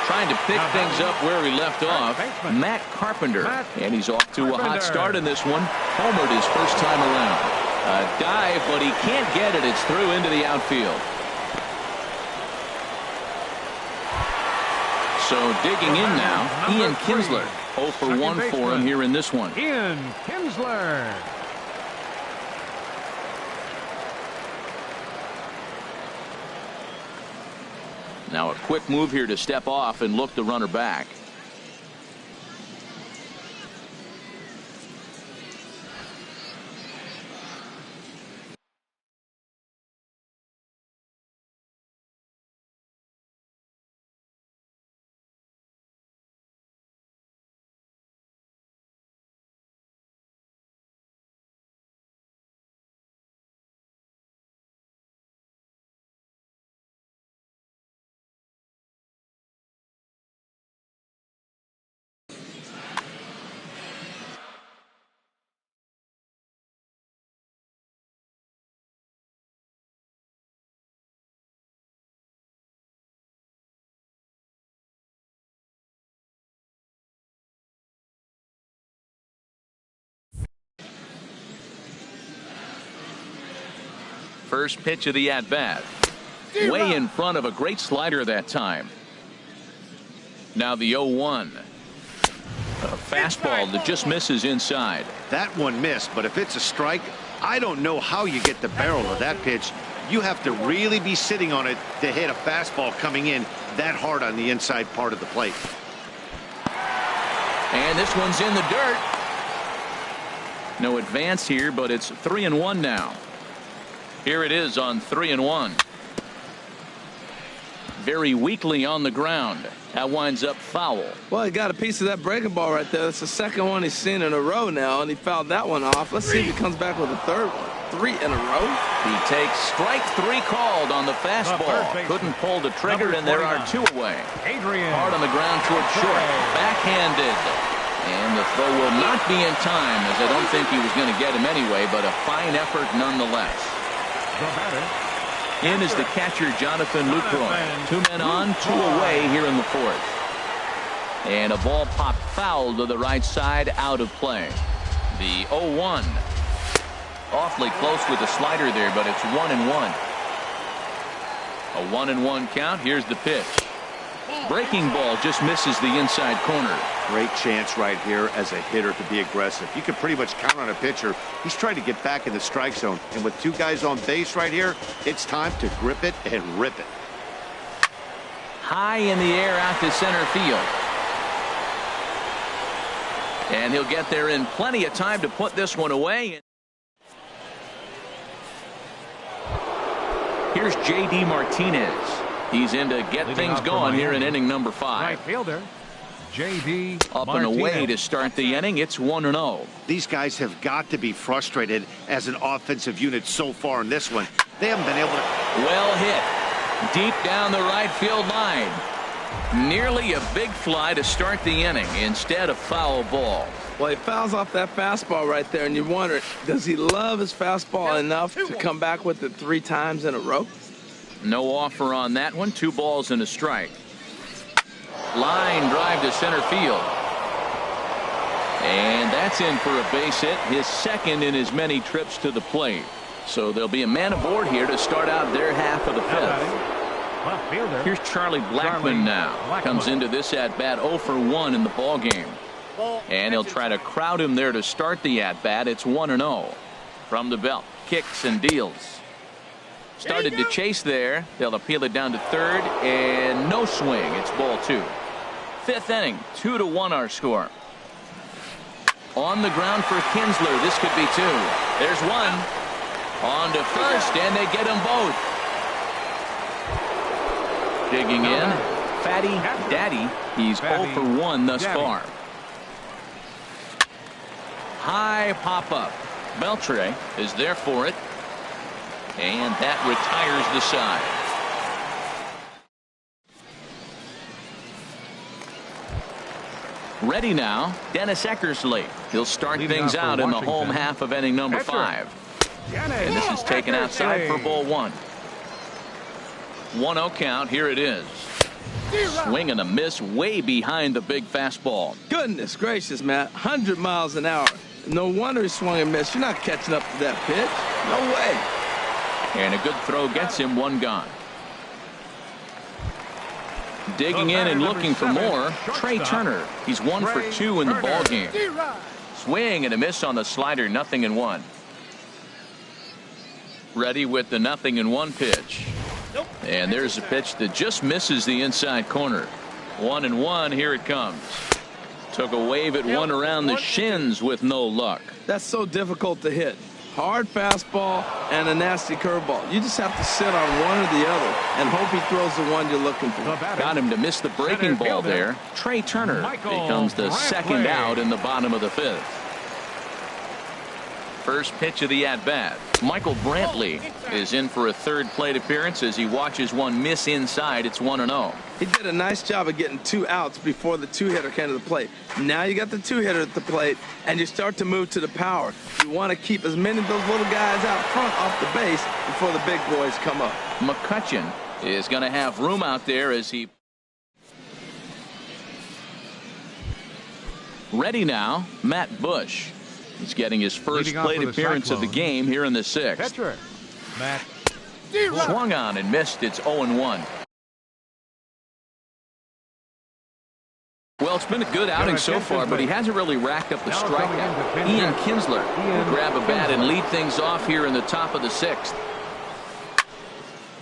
Trying to pick things up where he left off, Matt Carpenter. And he's off to a hot start in this one. Homered his first time around. A dive, but he can't get it. It's through into the outfield. So digging in now, Ian Kinsler. 0 for 1 for him here in this one. Ian Kinsler. Now a quick move here to step off and look the runner back. First pitch of the at-bat. Way in front of a great slider that time. Now the 0-1. A fastball that just misses inside. That one missed, but if it's a strike, I don't know how you get the barrel of that pitch. You have to really be sitting on it to hit a fastball coming in that hard on the inside part of the plate. And this one's in the dirt. No advance here, but it's 3-1 now. Here it is on 3-1. Very weakly on the ground. That winds up foul. Well, he got a piece of that breaking ball right there. That's the second one he's seen in a row now, and he fouled that one off. Let's see if he comes back with a third one. 3 in a row. He takes strike 3 called on the fastball. Couldn't pull the trigger, and there are 2 away. Hard on the ground towards short. Backhanded. And the throw will not be in time, as I don't think he was going to get him anyway, but a fine effort nonetheless. In is the catcher, Jonathan Lucroy. 2 men on, 2 away here in the 4th. And a ball popped foul to the right side, out of play. The 0-1. Awfully close with the slider there, but it's 1-1. A 1-1 count. Here's the pitch. Breaking ball just misses the inside corner. Great chance right here as a hitter to be aggressive. You can pretty much count on a pitcher. He's trying to get back in the strike zone. And with 2 guys on base right here, it's time to grip it and rip it. High in the air out to center field. And he'll get there in plenty of time to put this one away. Here's J.D. Martinez. He's in to get things going here in inning number 5. Right fielder, J.D. Up and away to start the inning. It's 1-0. These guys have got to be frustrated as an offensive unit so far in this one. They haven't been able to. Well hit. Deep down the right field line. Nearly a big fly to start the inning. Instead, a foul ball. Well, he fouls off that fastball right there, and you wonder, does he love his fastball enough to come back with it 3 times in a row? No offer on that one. 2 balls and a strike. Line drive to center field. And that's in for a base hit, his second in as many trips to the plate. So there'll be a man aboard here to start out their half of the 5th. Here's Charlie Blackmon now. Comes into this at-bat 0 for 1 in the ball game. And he'll try to crowd him there to start the at-bat. It's 1-0. From the belt. Kicks and deals. Started to chase there. They'll appeal it down to 3rd, and no swing. It's ball 2. 5th inning, 2-1 our score. On the ground for Kinsler. This could be 2. There's 1. On to first, and they get them both. Digging in, Fatty Daddy. He's 0 for 1 thus far. High pop-up. Beltre is there for it. And that retires the side. Ready now, Dennis Eckersley. He'll start things out in the home half of inning number 5. And this is taken outside for ball 1. 1-0 count. Here it is. Swing and a miss way behind the big fastball. Goodness gracious, man. 100 miles an hour. No wonder he swung and missed. You're not catching up to that pitch. No way. And a good throw gets him one gone. Digging in and looking for more, Trey Turner. He's 1 for 2 in the ballgame. Swing and a miss on the slider, 0-1. Ready with the 0-1 pitch. And there's a pitch that just misses the inside corner. 1-1. Here it comes. Took a wave at one around the shins with no luck. That's so difficult to hit. Hard fastball and a nasty curveball. You just have to sit on one or the other and hope he throws the one you're looking for. Got him to miss the breaking ball there. Trey Turner becomes the second out in the bottom of the 5th. First pitch of the at-bat. Michael Brantley is in for a third plate appearance as he watches one miss inside. It's 1-0. He did a nice job of getting 2 outs before the 2-hitter came to the plate. Now you got the 2-hitter at the plate, and you start to move to the power. You want to keep as many of those little guys out front off the base before the big boys come up. McCutchen is going to have room out there as he... Ready now, Matt Bush. He's getting his first plate appearance of the game here in the 6th. Pitcher, Matt. Swung on and missed. It's 0-1. Well, it's been a good outing so far, but he hasn't really racked up the strikeout. Ian Kinsler will grab a bat and lead things off here in the top of the 6th.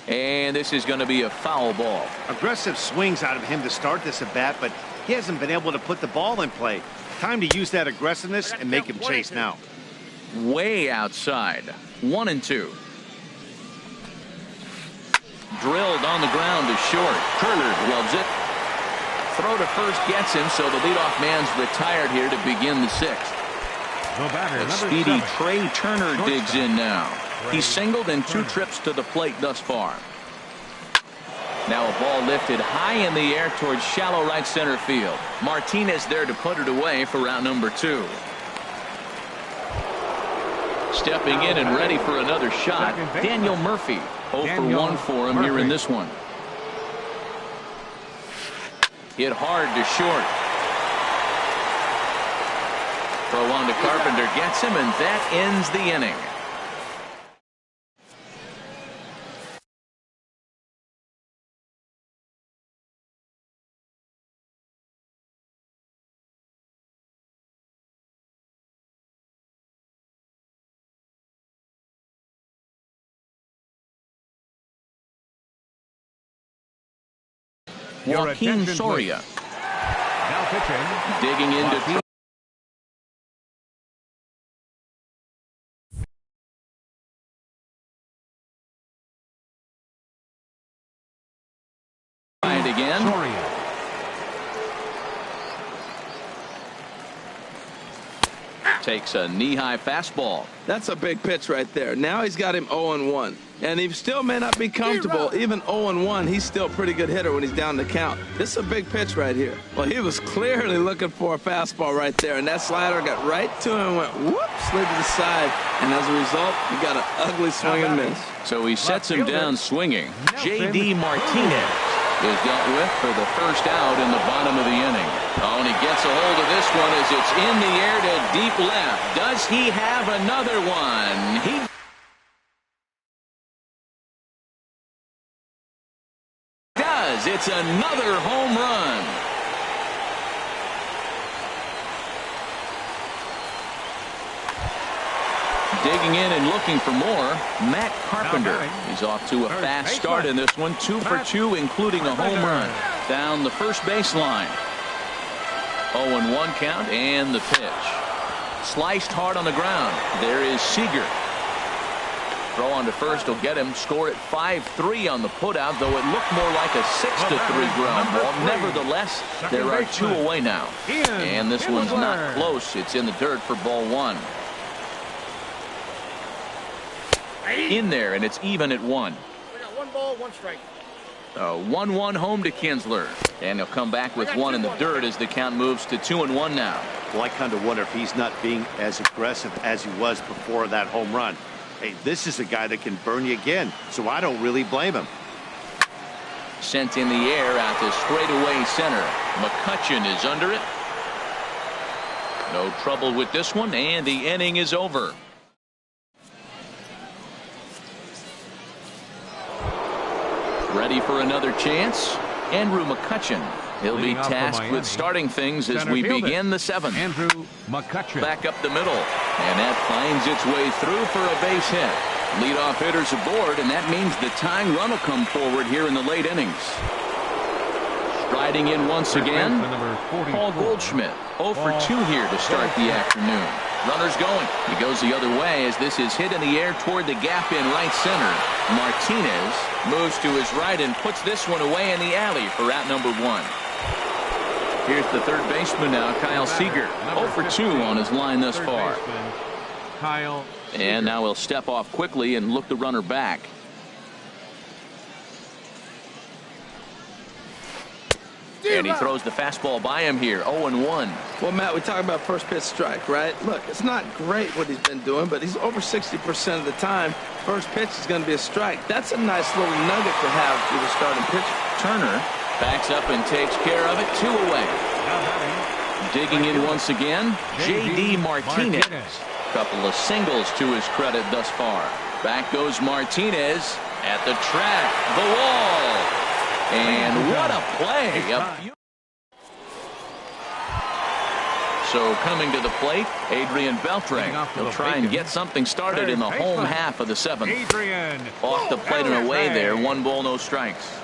And this is going to be a foul ball. Aggressive swings out of him to start this at bat, but he hasn't been able to put the ball in play. Time to use that aggressiveness and make him chase now. Way outside. 1-2. Drilled on the ground to short. Turner gloves it. Throw to first gets him, so the leadoff man's retired here to begin the 6th. A speedy Trey Turner digs in now. He's singled in 2 trips to the plate thus far. Now a ball lifted high in the air towards shallow right center field. Martinez there to put it away for round number 2. Stepping in and ready for another shot, Daniel Murphy. 0 for 1 for him here in this one. Hit hard to short. Throw on to Carpenter gets him, and that ends the inning. Joaquin Soria. Now pitching. Digging into again. Soria. Takes a knee-high fastball. That's a big pitch right there. Now he's got him 0-1. And he still may not be comfortable. Even 0-1, he's still a pretty good hitter when he's down the count. This is a big pitch right here. Well, he was clearly looking for a fastball right there. And that slider got right to him and went whoop, slid to the side. And as a result, he got an ugly swing and miss. So he sets him down swinging. J.D. Martinez is dealt with for the first out in the bottom of the inning. Oh, and he gets a hold of this one as it's in the air to deep left. Does he have another one? He does. It's another home run. Digging in and looking for more, Matt Carpenter. He's off to a fast start in this one. 2 for 2, including a home run. Down the first baseline. 0-1 count and the pitch. Sliced hard on the ground. There is Seager. Throw on to first will get him. Score at 5-3 on the putout, though it looked more like a 6-3 ground ball. Nevertheless, there are 2 away now. And this one's not close. It's in the dirt for ball 1. In there, and it's even at 1. We got 1 ball, 1 strike. 1-1 home to Kinsler. And he'll come back with 1 in the dirt as the count moves to 2-1 now. Well, I kind of wonder if he's not being as aggressive as he was before that home run. Hey, this is a guy that can burn you again, so I don't really blame him. Sent in the air out to straightaway center. McCutchen is under it. No trouble with this one, and the inning is over. Ready for another chance. Andrew McCutchen. He'll be tasked with starting things as we begin the seventh. Andrew McCutchen. Back up the middle. And that finds its way through for a base hit. Leadoff hitters aboard, and that means the tying run will come forward here in the late innings. Striding in once again, Paul Goldschmidt. 0 for 2 here to start the afternoon. Runners going. He goes the other way as this is hit in the air toward the gap in right center. Martinez moves to his right and puts this one away in the alley for out number 1. Here's the third baseman now, Kyle Seager. 0 for 2 on his line thus far. Kyle. And now he'll step off quickly and look the runner back. And he throws the fastball by him here. 0-1. Well, Matt, we talk about first pitch strike, right? Look, it's not great what he's been doing, but he's over 60% of the time. First pitch is going to be a strike. That's a nice little nugget to have with a starting pitcher. Turner backs up and takes care of it. 2 away. Digging in once again, J.D. Martinez. Couple of singles to his credit thus far. Back goes Martinez at the track, the wall. And what a play. So coming to the plate, Adrian Beltre. He'll try and get something started in the home half of the seventh. Off the plate and away there. 1 ball, no strikes.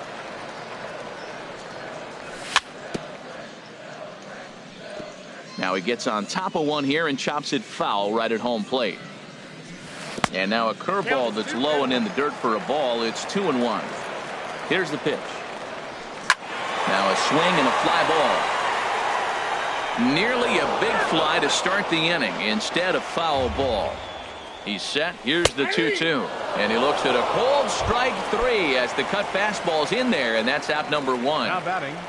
Now he gets on top of one here and chops it foul right at home plate. And now a curveball that's low and in the dirt for a ball. It's 2-1. Here's the pitch. Now a swing and a fly ball. Nearly a big fly to start the inning. Instead a foul ball. He's set. Here's the 2-2. And he looks at a cold strike 3 as the cut fastball's in there, and that's out number 1.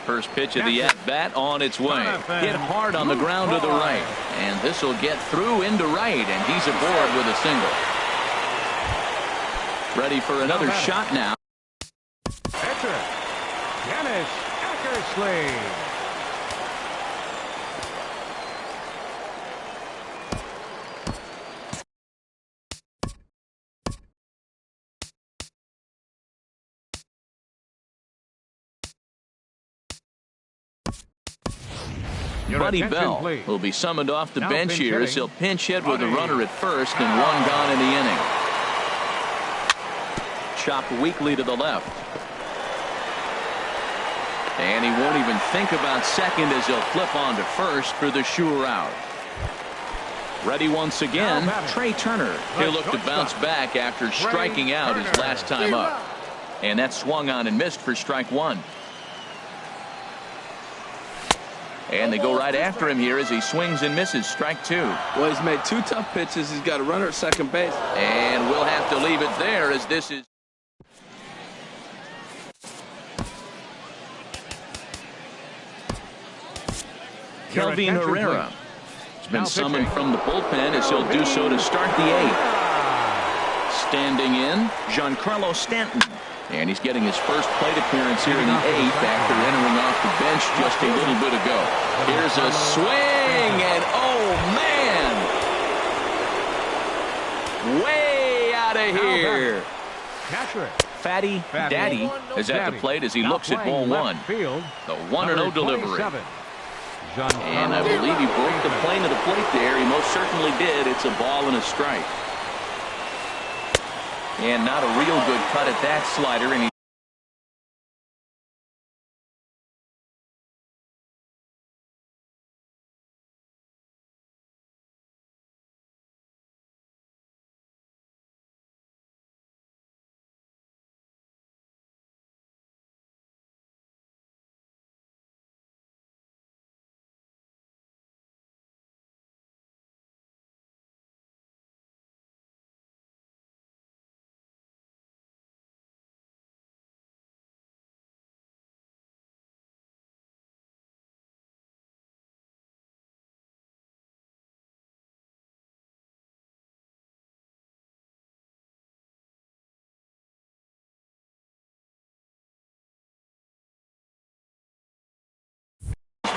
First pitch of the at-bat on its way. Hit hard on the ground to the right. And this will get through into right, and he's aboard with a single. Ready for another shot now. Pitcher, Dennis Eckersley. Buddy Bell will be summoned off the bench here as he'll pinch hit with a runner at first and 1 gone in the inning. Chopped weakly to the left. And he won't even think about second as he'll flip on to first for the sure out. Ready once again, Trey Turner. He'll look to bounce back after striking out his last time up. And that swung on and missed for strike 1. And they go right after him here as he swings and misses. Strike 2. Well, he's made 2 tough pitches. He's got a runner at second base. And we'll have to leave it there as this is. Kelvin Herrera has been summoned from the bullpen as he'll do so to start the 8th. Standing in, Giancarlo Stanton. And he's getting his first plate appearance here in the 8th after entering off the bench just a little bit ago. Here's a swing, and oh man! Way out of here! Fatty Daddy is at the plate as he looks at ball 1. The 1-0 delivery. And I believe he broke the plane of the plate there. He most certainly did. It's a ball and a strike. And not a real good cut at that slider. And he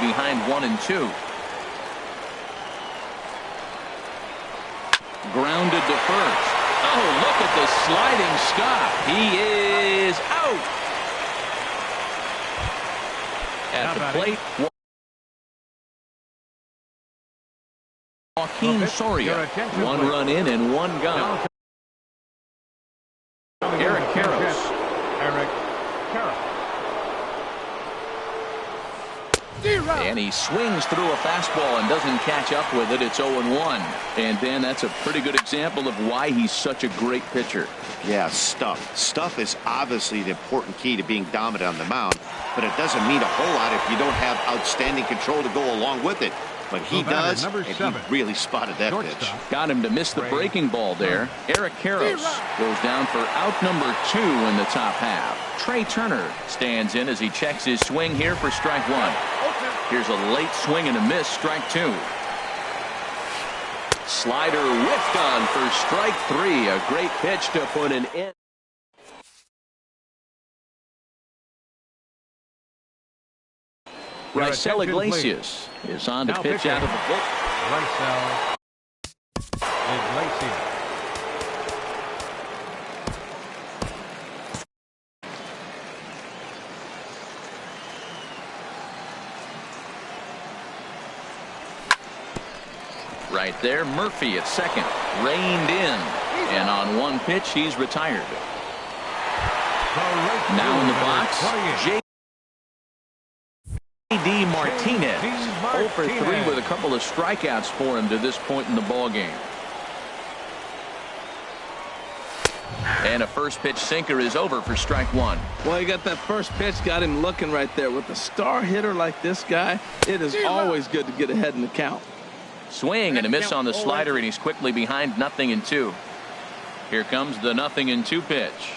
behind 1-2. Grounded to first. Oh, look at the sliding stop. He is out. At the plate, Joaquin Soria. 1 run in and 1 gone. Eric Karros. And he swings through a fastball and doesn't catch up with it. It's 0-1. And Dan, that's a pretty good example of why he's such a great pitcher. Yeah, stuff. Stuff is obviously the important key to being dominant on the mound, but it doesn't mean a whole lot if you don't have outstanding control to go along with it. But he does, and he really spotted that pitch. Got him to miss the breaking ball there. Eric Karros goes down for out number 2 in the top half. Trey Turner stands in as he checks his swing here for strike 1. Here's a late swing and a miss, strike 2. Slider whiffed on for strike 3. A great pitch to put an end. Raisel Iglesias is on to pitch out of the book. Raisel Iglesias. Right there, Murphy at second, reined in, and on 1 pitch, he's retired. Now in the box, J.D. Martinez, 0 for 3 with a couple of strikeouts for him to this point in the ball game. And a first pitch sinker is over for strike 1. Well, he got that first pitch, got him looking right there. With a star hitter like this guy, it is always good to get ahead in the count. Swing and a miss on the slider, and he's quickly behind 0-2. Here comes the 0-2 pitch.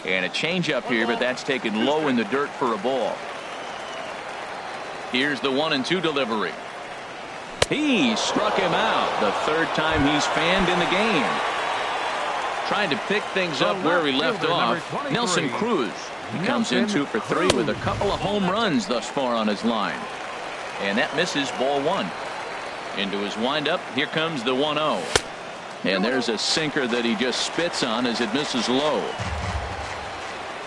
And a changeup here, but that's taken low in the dirt for a ball. Here's the 1-2 delivery. He struck him out. The 3rd time he's fanned in the game. Trying to pick things up where he left off. Nelson Cruz. He comes in 2 for 3 with a couple of home runs thus far on his line. And that misses, ball 1. Into his windup, here comes the 1-0. And there's a sinker that he just spits on as it misses low.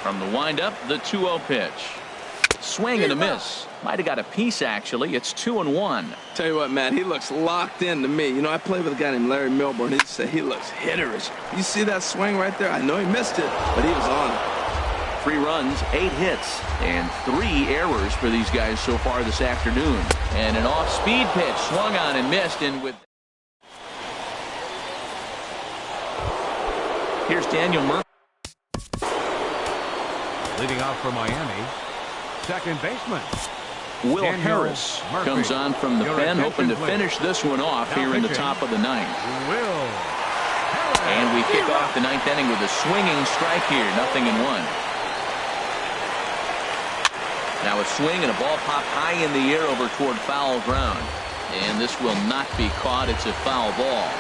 From the windup, the 2-0 pitch. Swing and a miss. Might have got a piece, actually. It's 2-1. Tell you what, Matt, he looks locked in to me. You know, I played with a guy named Larry Milburn. He'd say he looks hitterish. You see that swing right there? I know he missed it, but he was on it. 3 runs, 8 hits, and 3 errors for these guys so far this afternoon. And an off-speed pitch swung on and missed. And with here's Daniel Murphy. Leading off for Miami, second baseman Will Harris comes on from the pen, hoping to finish this one off here in the top of the 9th. And we kick off the 9th inning with a swinging strike here, 0-1. Now a swing and a ball popped high in the air over toward foul ground. And this will not be caught. It's a foul ball.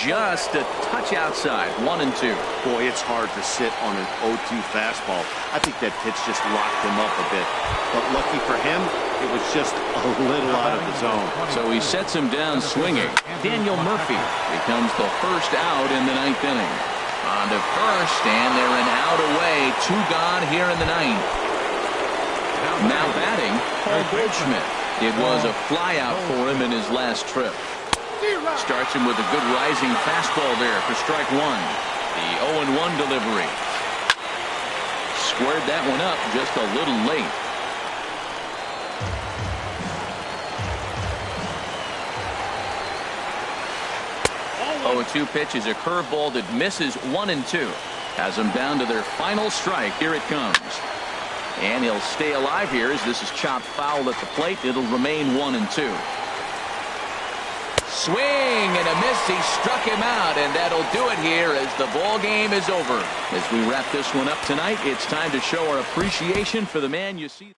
Just a touch outside, 1-2. Boy, it's hard to sit on an 0-2 fastball. I think that pitch just locked him up a bit. But lucky for him, it was just a little out of the zone. So he sets him down swinging. Daniel Murphy becomes the first out in the 9th inning. On to first, and they're an out away. 2 gone here in the 9th. Now batting, Paul Goldschmidt. It was a flyout for him in his last trip. Starts him with a good rising fastball there for strike 1. The 0-1 delivery. Squared that one up just a little late. Oh, 2 pitch is a curveball that misses 1-2. Has them down to their final strike. Here it comes. And he'll stay alive here as this is chopped foul at the plate. It'll remain 1-2. Swing and a miss. He struck him out, and that'll do it here as the ball game is over. As we wrap this one up tonight, it's time to show our appreciation for the man you see.